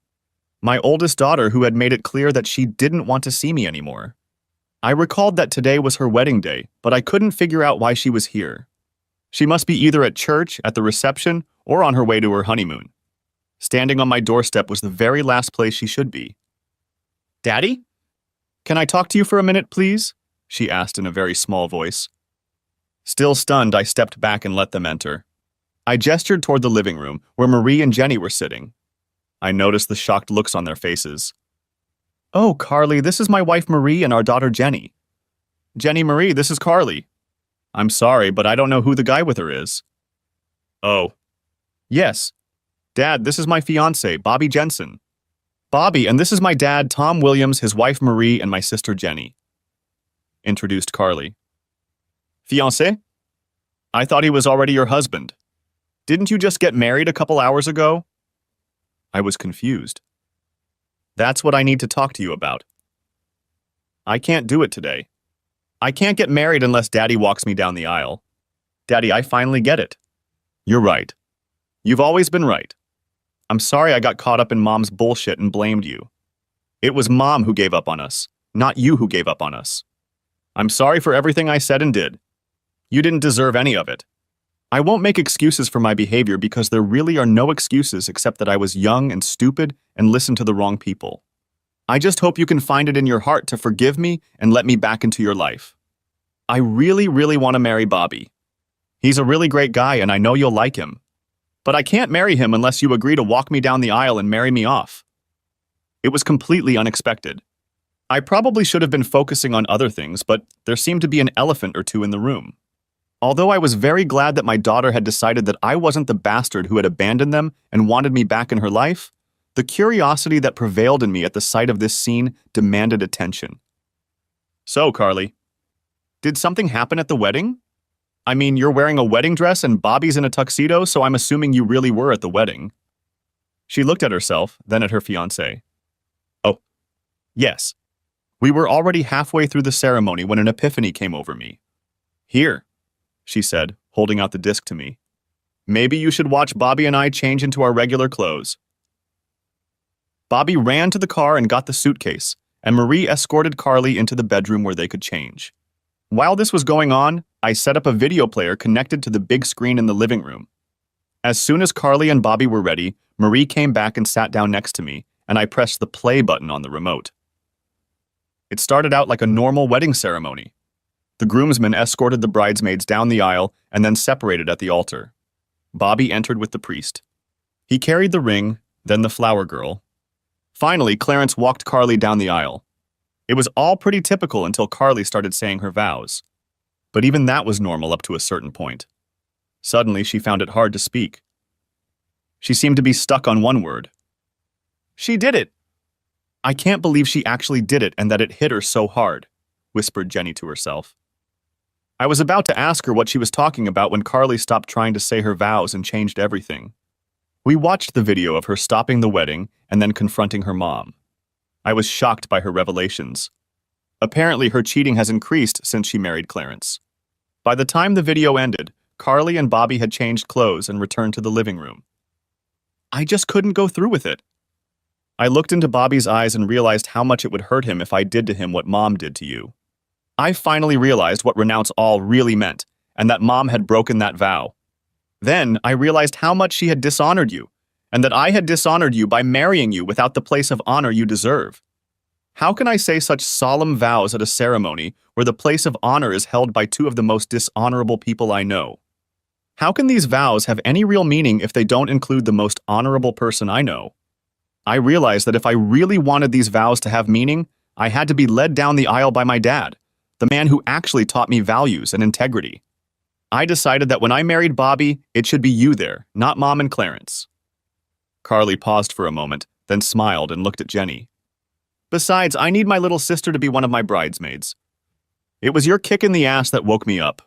My oldest daughter who had made it clear that she didn't want to see me anymore. I recalled that today was her wedding day, but I couldn't figure out why she was here. She must be either at church, at the reception, or on her way to her honeymoon. Standing on my doorstep was the very last place she should be. Daddy? Can I talk to you for a minute, please? She asked in a very small voice. Still stunned, I stepped back and let them enter. I gestured toward the living room, where Marie and Jenny were sitting. I noticed the shocked looks on their faces. Oh, Carly, this is my wife Marie and our daughter Jenny. Jenny Marie, this is Carly. I'm sorry, but I don't know who the guy with her is. Oh. Yes. Dad, this is my fiance, Bobby Jensen. Bobby, and this is my dad, Tom Williams, his wife Marie, and my sister Jenny, introduced Carly. Fiancé? I thought he was already your husband. Didn't you just get married a couple hours ago? I was confused. That's what I need to talk to you about. I can't do it today. I can't get married unless Daddy walks me down the aisle. Daddy, I finally get it. You're right. You've always been right. I'm sorry I got caught up in Mom's bullshit and blamed you. It was Mom who gave up on us, not you who gave up on us. I'm sorry for everything I said and did. You didn't deserve any of it. I won't make excuses for my behavior because there really are no excuses except that I was young and stupid and listened to the wrong people. I just hope you can find it in your heart to forgive me and let me back into your life. I really, really want to marry Bobby. He's a really great guy and I know you'll like him. But I can't marry him unless you agree to walk me down the aisle and marry me off. It was completely unexpected. I probably should have been focusing on other things, but there seemed to be an elephant or two in the room. Although I was very glad that my daughter had decided that I wasn't the bastard who had abandoned them and wanted me back in her life, the curiosity that prevailed in me at the sight of this scene demanded attention. So, Carly, did something happen at the wedding? I mean, you're wearing a wedding dress and Bobby's in a tuxedo, so I'm assuming you really were at the wedding. She looked at herself, then at her fiancé. Oh, yes. We were already halfway through the ceremony when an epiphany came over me. Here, she said, holding out the disc to me. Maybe you should watch Bobby and I change into our regular clothes. Bobby ran to the car and got the suitcase, and Marie escorted Carly into the bedroom where they could change. While this was going on, I set up a video player connected to the big screen in the living room. As soon as Carly and Bobby were ready, Marie came back and sat down next to me, and I pressed the play button on the remote. It started out like a normal wedding ceremony. The groomsmen escorted the bridesmaids down the aisle and then separated at the altar. Bobby entered with the priest. He carried the ring, then the flower girl. Finally, Clarence walked Carly down the aisle. It was all pretty typical until Carly started saying her vows. But even that was normal up to a certain point. Suddenly, she found it hard to speak. She seemed to be stuck on one word. She did it! I can't believe she actually did it and that it hit her so hard, whispered Jenny to herself. I was about to ask her what she was talking about when Carly stopped trying to say her vows and changed everything. We watched the video of her stopping the wedding and then confronting her mom. I was shocked by her revelations. Apparently, her cheating has increased since she married Clarence. By the time the video ended, Carly and Bobby had changed clothes and returned to the living room. I just couldn't go through with it. I looked into Bobby's eyes and realized how much it would hurt him if I did to him what Mom did to you. I finally realized what renounce all really meant, and that Mom had broken that vow. Then I realized how much she had dishonored you, and that I had dishonored you by marrying you without the place of honor you deserve. How can I say such solemn vows at a ceremony where the place of honor is held by two of the most dishonorable people I know? How can these vows have any real meaning if they don't include the most honorable person I know? I realized that if I really wanted these vows to have meaning, I had to be led down the aisle by my dad, the man who actually taught me values and integrity. I decided that when I married Bobby, it should be you there, not Mom and Clarence. Carly paused for a moment, then smiled and looked at Jenny. Besides, I need my little sister to be one of my bridesmaids. It was your kick in the ass that woke me up.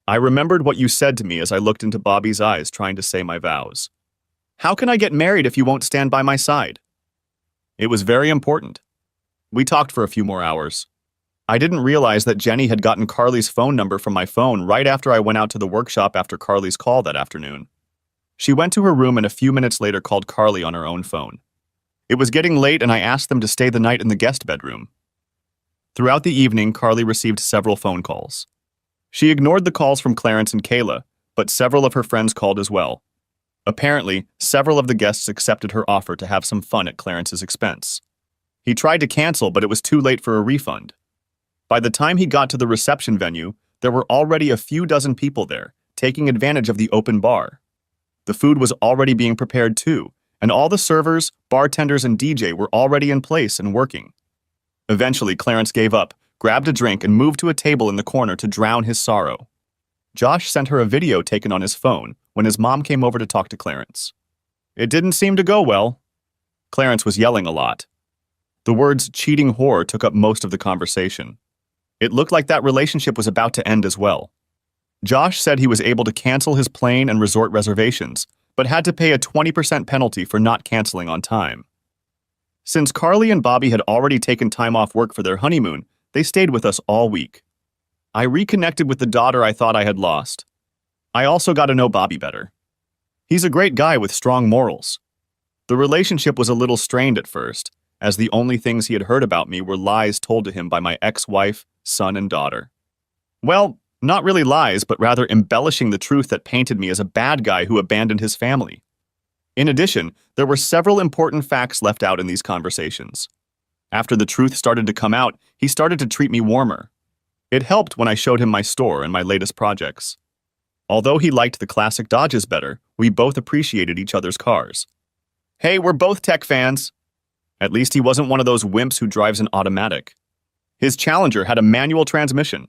I remembered what you said to me as I looked into Bobby's eyes trying to say my vows. How can I get married if you won't stand by my side? It was very important. We talked for a few more hours. I didn't realize that Jenny had gotten Carly's phone number from my phone right after I went out to the workshop after Carly's call that afternoon. She went to her room and a few minutes later called Carly on her own phone. It was getting late and I asked them to stay the night in the guest bedroom. Throughout the evening, Carly received several phone calls. She ignored the calls from Clarence and Kayla, but several of her friends called as well. Apparently, several of the guests accepted her offer to have some fun at Clarence's expense. He tried to cancel, but it was too late for a refund. By the time he got to the reception venue, there were already a few dozen people there, taking advantage of the open bar. The food was already being prepared too, and all the servers, bartenders, and DJ were already in place and working. Eventually, Clarence gave up, grabbed a drink, and moved to a table in the corner to drown his sorrow. Josh sent her a video taken on his phone when his mom came over to talk to Clarence. It didn't seem to go well. Clarence was yelling a lot. The words cheating whore took up most of the conversation. It looked like that relationship was about to end as well. Josh said he was able to cancel his plane and resort reservations, but had to pay a 20% penalty for not canceling on time. Since Carly and Bobby had already taken time off work for their honeymoon, they stayed with us all week. I reconnected with the daughter I thought I had lost. I also got to know Bobby better. He's a great guy with strong morals. The relationship was a little strained at first, as the only things he had heard about me were lies told to him by my ex-wife, son, and daughter. Well, not really lies, but rather embellishing the truth that painted me as a bad guy who abandoned his family. In addition, there were several important facts left out in these conversations. After the truth started to come out, he started to treat me warmer. It helped when I showed him my store and my latest projects. Although he liked the classic Dodges better, we both appreciated each other's cars. Hey, we're both tech fans. At least he wasn't one of those wimps who drives an automatic. His Challenger had a manual transmission.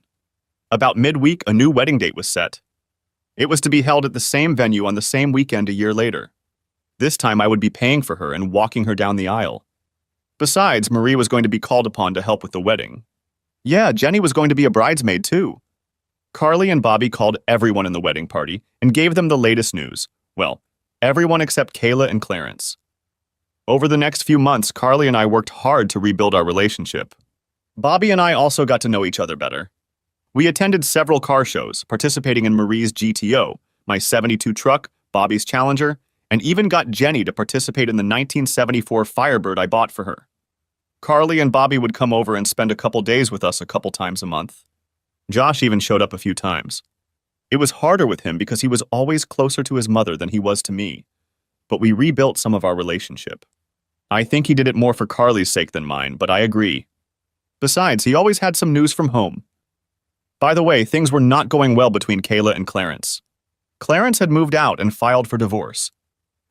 About midweek, a new wedding date was set. It was to be held at the same venue on the same weekend a year later. This time I would be paying for her and walking her down the aisle. Besides, Marie was going to be called upon to help with the wedding. Yeah, Jenny was going to be a bridesmaid too. Carly and Bobby called everyone in the wedding party and gave them the latest news. Well, everyone except Kayla and Clarence. Over the next few months, Carly and I worked hard to rebuild our relationship. Bobby and I also got to know each other better. We attended several car shows, participating in Marie's GTO, my '72 truck, Bobby's Challenger, and even got Jenny to participate in the 1974 Firebird I bought for her. Carly and Bobby would come over and spend a couple days with us a couple times a month. Josh even showed up a few times. It was harder with him because he was always closer to his mother than he was to me, but we rebuilt some of our relationship. I think he did it more for Carly's sake than mine, but I agree. Besides, he always had some news from home. By the way, things were not going well between Kayla and Clarence. Clarence had moved out and filed for divorce.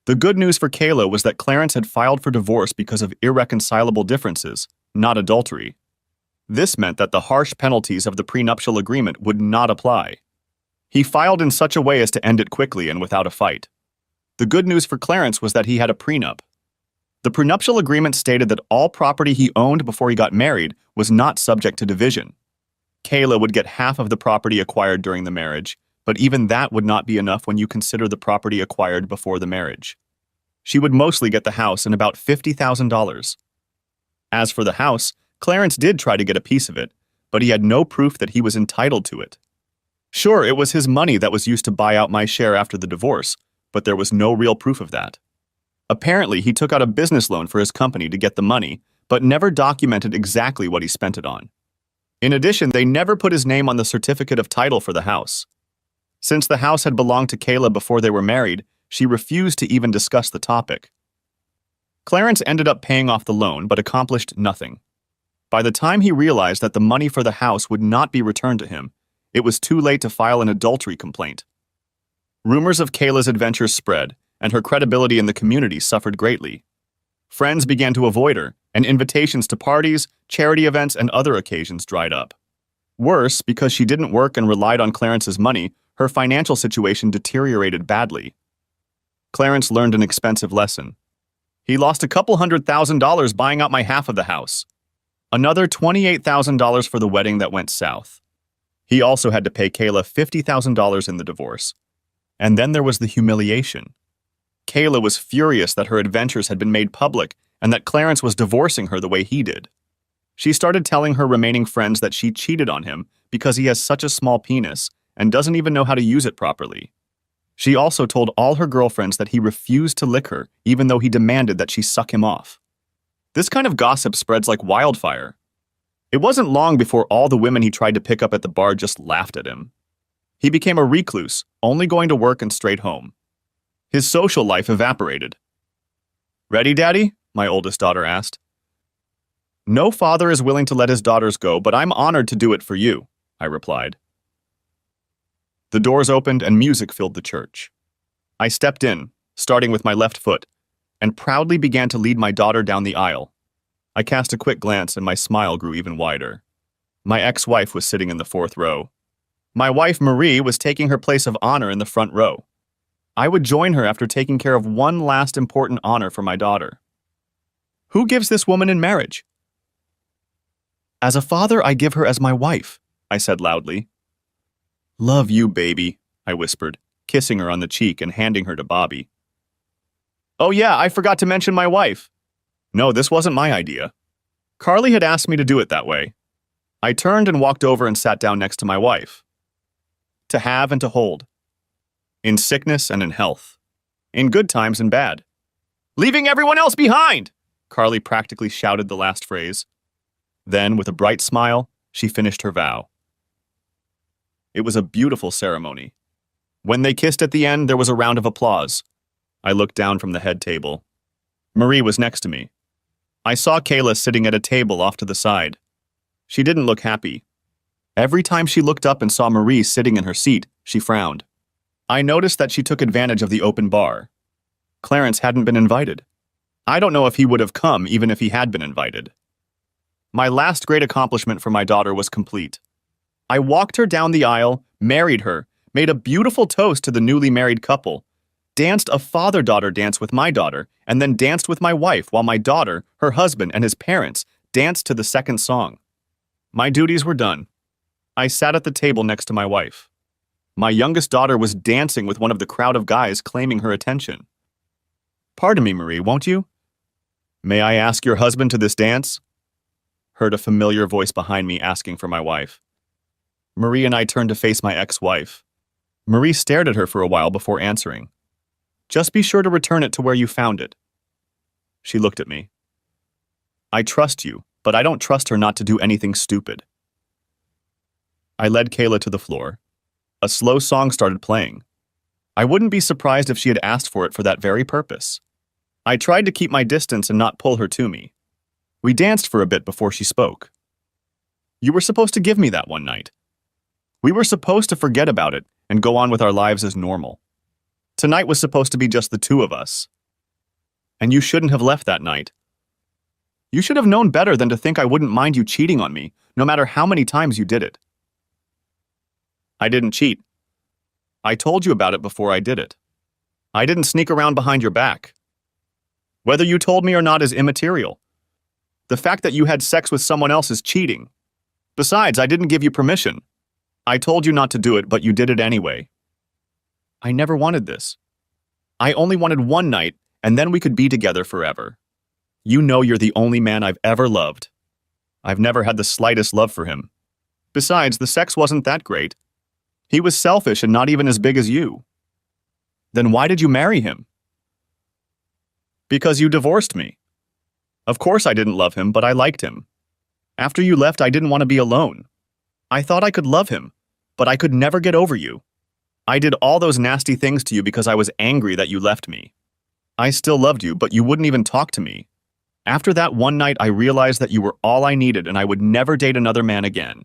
The good news for Kayla was that Clarence had filed for divorce because of irreconcilable differences, not adultery. This meant that the harsh penalties of the prenuptial agreement would not apply. He filed in such a way as to end it quickly and without a fight. The good news for Clarence was that he had a prenup. The prenuptial agreement stated that all property he owned before he got married was not subject to division. Kayla would get half of the property acquired during the marriage, but even that would not be enough when you consider the property acquired before the marriage. She would mostly get the house and about $50,000. As for the house, Clarence did try to get a piece of it, but he had no proof that he was entitled to it. Sure, it was his money that was used to buy out my share after the divorce, but there was no real proof of that. Apparently, he took out a business loan for his company to get the money, but never documented exactly what he spent it on. In addition, they never put his name on the certificate of title for the house. Since the house had belonged to Kayla before they were married, she refused to even discuss the topic. Clarence ended up paying off the loan, but accomplished nothing. By the time he realized that the money for the house would not be returned to him, it was too late to file an adultery complaint. Rumors of Kayla's adventures spread, and her credibility in the community suffered greatly. Friends began to avoid her, and invitations to parties, charity events, and other occasions dried up. Worse, because she didn't work and relied on Clarence's money, her financial situation deteriorated badly. Clarence learned an expensive lesson. He lost a couple $100,000 buying out my half of the house. Another $28,000 for the wedding that went south. He also had to pay Kayla $50,000 in the divorce. And then there was the humiliation. Kayla was furious that her adventures had been made public and that Clarence was divorcing her the way he did. She started telling her remaining friends that she cheated on him because he has such a small penis and doesn't even know how to use it properly. She also told all her girlfriends that he refused to lick her even though he demanded that she suck him off. This kind of gossip spreads like wildfire. It wasn't long before all the women he tried to pick up at the bar just laughed at him. He became a recluse, only going to work and straight home. His social life evaporated. "Ready, Daddy?" my oldest daughter asked. "No father is willing to let his daughters go, but I'm honored to do it for you," I replied. The doors opened and music filled the church. I stepped in, starting with my left foot, and proudly began to lead my daughter down the aisle. I cast a quick glance and my smile grew even wider. My ex-wife was sitting in the fourth row. My wife, Marie, was taking her place of honor in the front row. I would join her after taking care of one last important honor for my daughter. Who gives this woman in marriage? As a father, I give her as my wife, I said loudly. Love you, baby, I whispered, kissing her on the cheek and handing her to Bobby. Oh yeah, I forgot to mention my wife. No, this wasn't my idea. Carly had asked me to do it that way. I turned and walked over and sat down next to my wife. To have and to hold. In sickness and in health. In good times and bad. Leaving everyone else behind! Carly practically shouted the last phrase. Then, with a bright smile, she finished her vow. It was a beautiful ceremony. When they kissed at the end, there was a round of applause. I looked down from the head table. Marie was next to me. I saw Kayla sitting at a table off to the side. She didn't look happy. Every time she looked up and saw Marie sitting in her seat, she frowned. I noticed that she took advantage of the open bar. Clarence hadn't been invited. I don't know if he would have come even if he had been invited. My last great accomplishment for my daughter was complete. I walked her down the aisle, married her, made a beautiful toast to the newly married couple, danced a father-daughter dance with my daughter, and then danced with my wife while my daughter, her husband, and his parents danced to the second song. My duties were done. I sat at the table next to my wife. My youngest daughter was dancing with one of the crowd of guys claiming her attention. Pardon me, Marie, won't you? May I ask your husband to this dance? Heard a familiar voice behind me asking for my wife. Marie and I turned to face my ex-wife. Marie stared at her for a while before answering. Just be sure to return it to where you found it. She looked at me. I trust you, but I don't trust her not to do anything stupid. I led Kayla to the floor. A slow song started playing. I wouldn't be surprised if she had asked for it for that very purpose. I tried to keep my distance and not pull her to me. We danced for a bit before she spoke. You were supposed to give me that one night. We were supposed to forget about it and go on with our lives as normal. Tonight was supposed to be just the two of us. And you shouldn't have left that night. You should have known better than to think I wouldn't mind you cheating on me, no matter how many times you did it. I didn't cheat. I told you about it before I did it. I didn't sneak around behind your back. Whether you told me or not is immaterial. The fact that you had sex with someone else is cheating. Besides, I didn't give you permission. I told you not to do it, but you did it anyway. I never wanted this. I only wanted one night, and then we could be together forever. You know you're the only man I've ever loved. I've never had the slightest love for him. Besides, the sex wasn't that great. He was selfish and not even as big as you. Then why did you marry him? Because you divorced me. Of course I didn't love him, but I liked him. After you left, I didn't want to be alone. I thought I could love him, but I could never get over you. I did all those nasty things to you because I was angry that you left me. I still loved you, but you wouldn't even talk to me. After that one night, I realized that you were all I needed and I would never date another man again.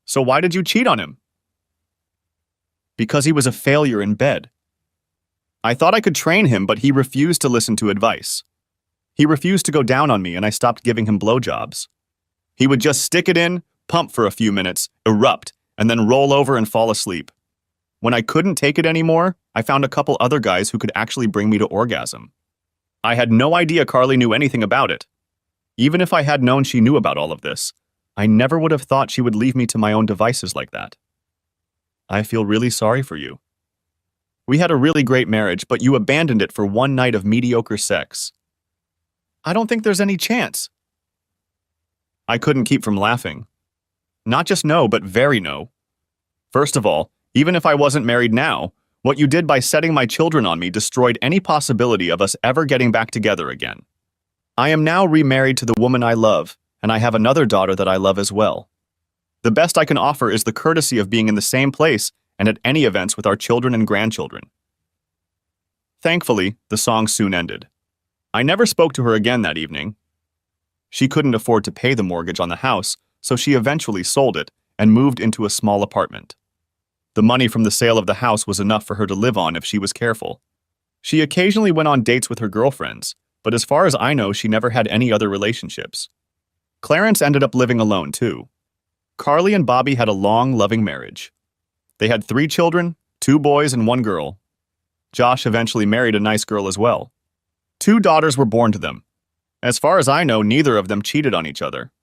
So why did you cheat on him? Because he was a failure in bed. I thought I could train him, but he refused to listen to advice. He refused to go down on me and I stopped giving him blowjobs. He would just stick it in, pump for a few minutes, erupt, and then roll over and fall asleep. When I couldn't take it anymore, I found a couple other guys who could actually bring me to orgasm. I had no idea Carly knew anything about it. Even if I had known she knew about all of this, I never would have thought she would leave me to my own devices like that. I feel really sorry for you. We had a really great marriage, but you abandoned it for one night of mediocre sex. I don't think there's any chance. I couldn't keep from laughing. Not just no, but very no. First of all, even if I wasn't married now, what you did by setting my children on me destroyed any possibility of us ever getting back together again. I am now remarried to the woman I love, and I have another daughter that I love as well. The best I can offer is the courtesy of being in the same place and at any events with our children and grandchildren. Thankfully, the song soon ended. I never spoke to her again that evening. She couldn't afford to pay the mortgage on the house, so she eventually sold it and moved into a small apartment. The money from the sale of the house was enough for her to live on if she was careful. She occasionally went on dates with her girlfriends, but as far as I know, she never had any other relationships. Clarence ended up living alone, too. Carly and Bobby had a long, loving marriage. They had 3 children, 2 boys and 1 girl. Josh eventually married a nice girl as well. 2 daughters were born to them. As far as I know, neither of them cheated on each other.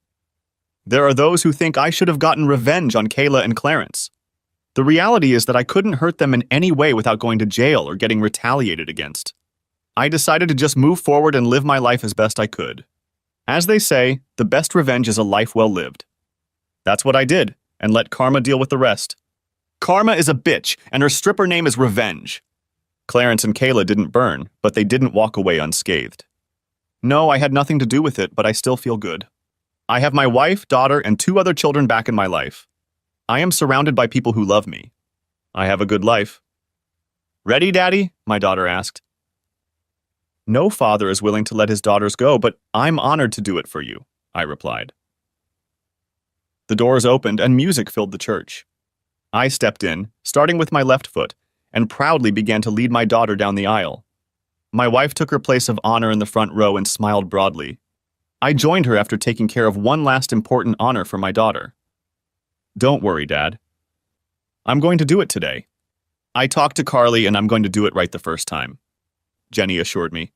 There are those who think I should have gotten revenge on Kayla and Clarence. The reality is that I couldn't hurt them in any way without going to jail or getting retaliated against. I decided to just move forward and live my life as best I could. As they say, the best revenge is a life well lived. That's what I did, and let karma deal with the rest. Karma is a bitch, and her stripper name is Revenge. Clarence and Kayla didn't burn, but they didn't walk away unscathed. No, I had nothing to do with it, but I still feel good. I have my wife, daughter, and 2 other children back in my life. I am surrounded by people who love me. I have a good life. Ready, Daddy? My daughter asked. No father is willing to let his daughters go, but I'm honored to do it for you, I replied. The doors opened and music filled the church. I stepped in, starting with my left foot, and proudly began to lead my daughter down the aisle. My wife took her place of honor in the front row and smiled broadly. I joined her after taking care of one last important honor for my daughter. Don't worry, Dad. I'm going to do it today. I talked to Carly and I'm going to do it right the first time, Jenny assured me.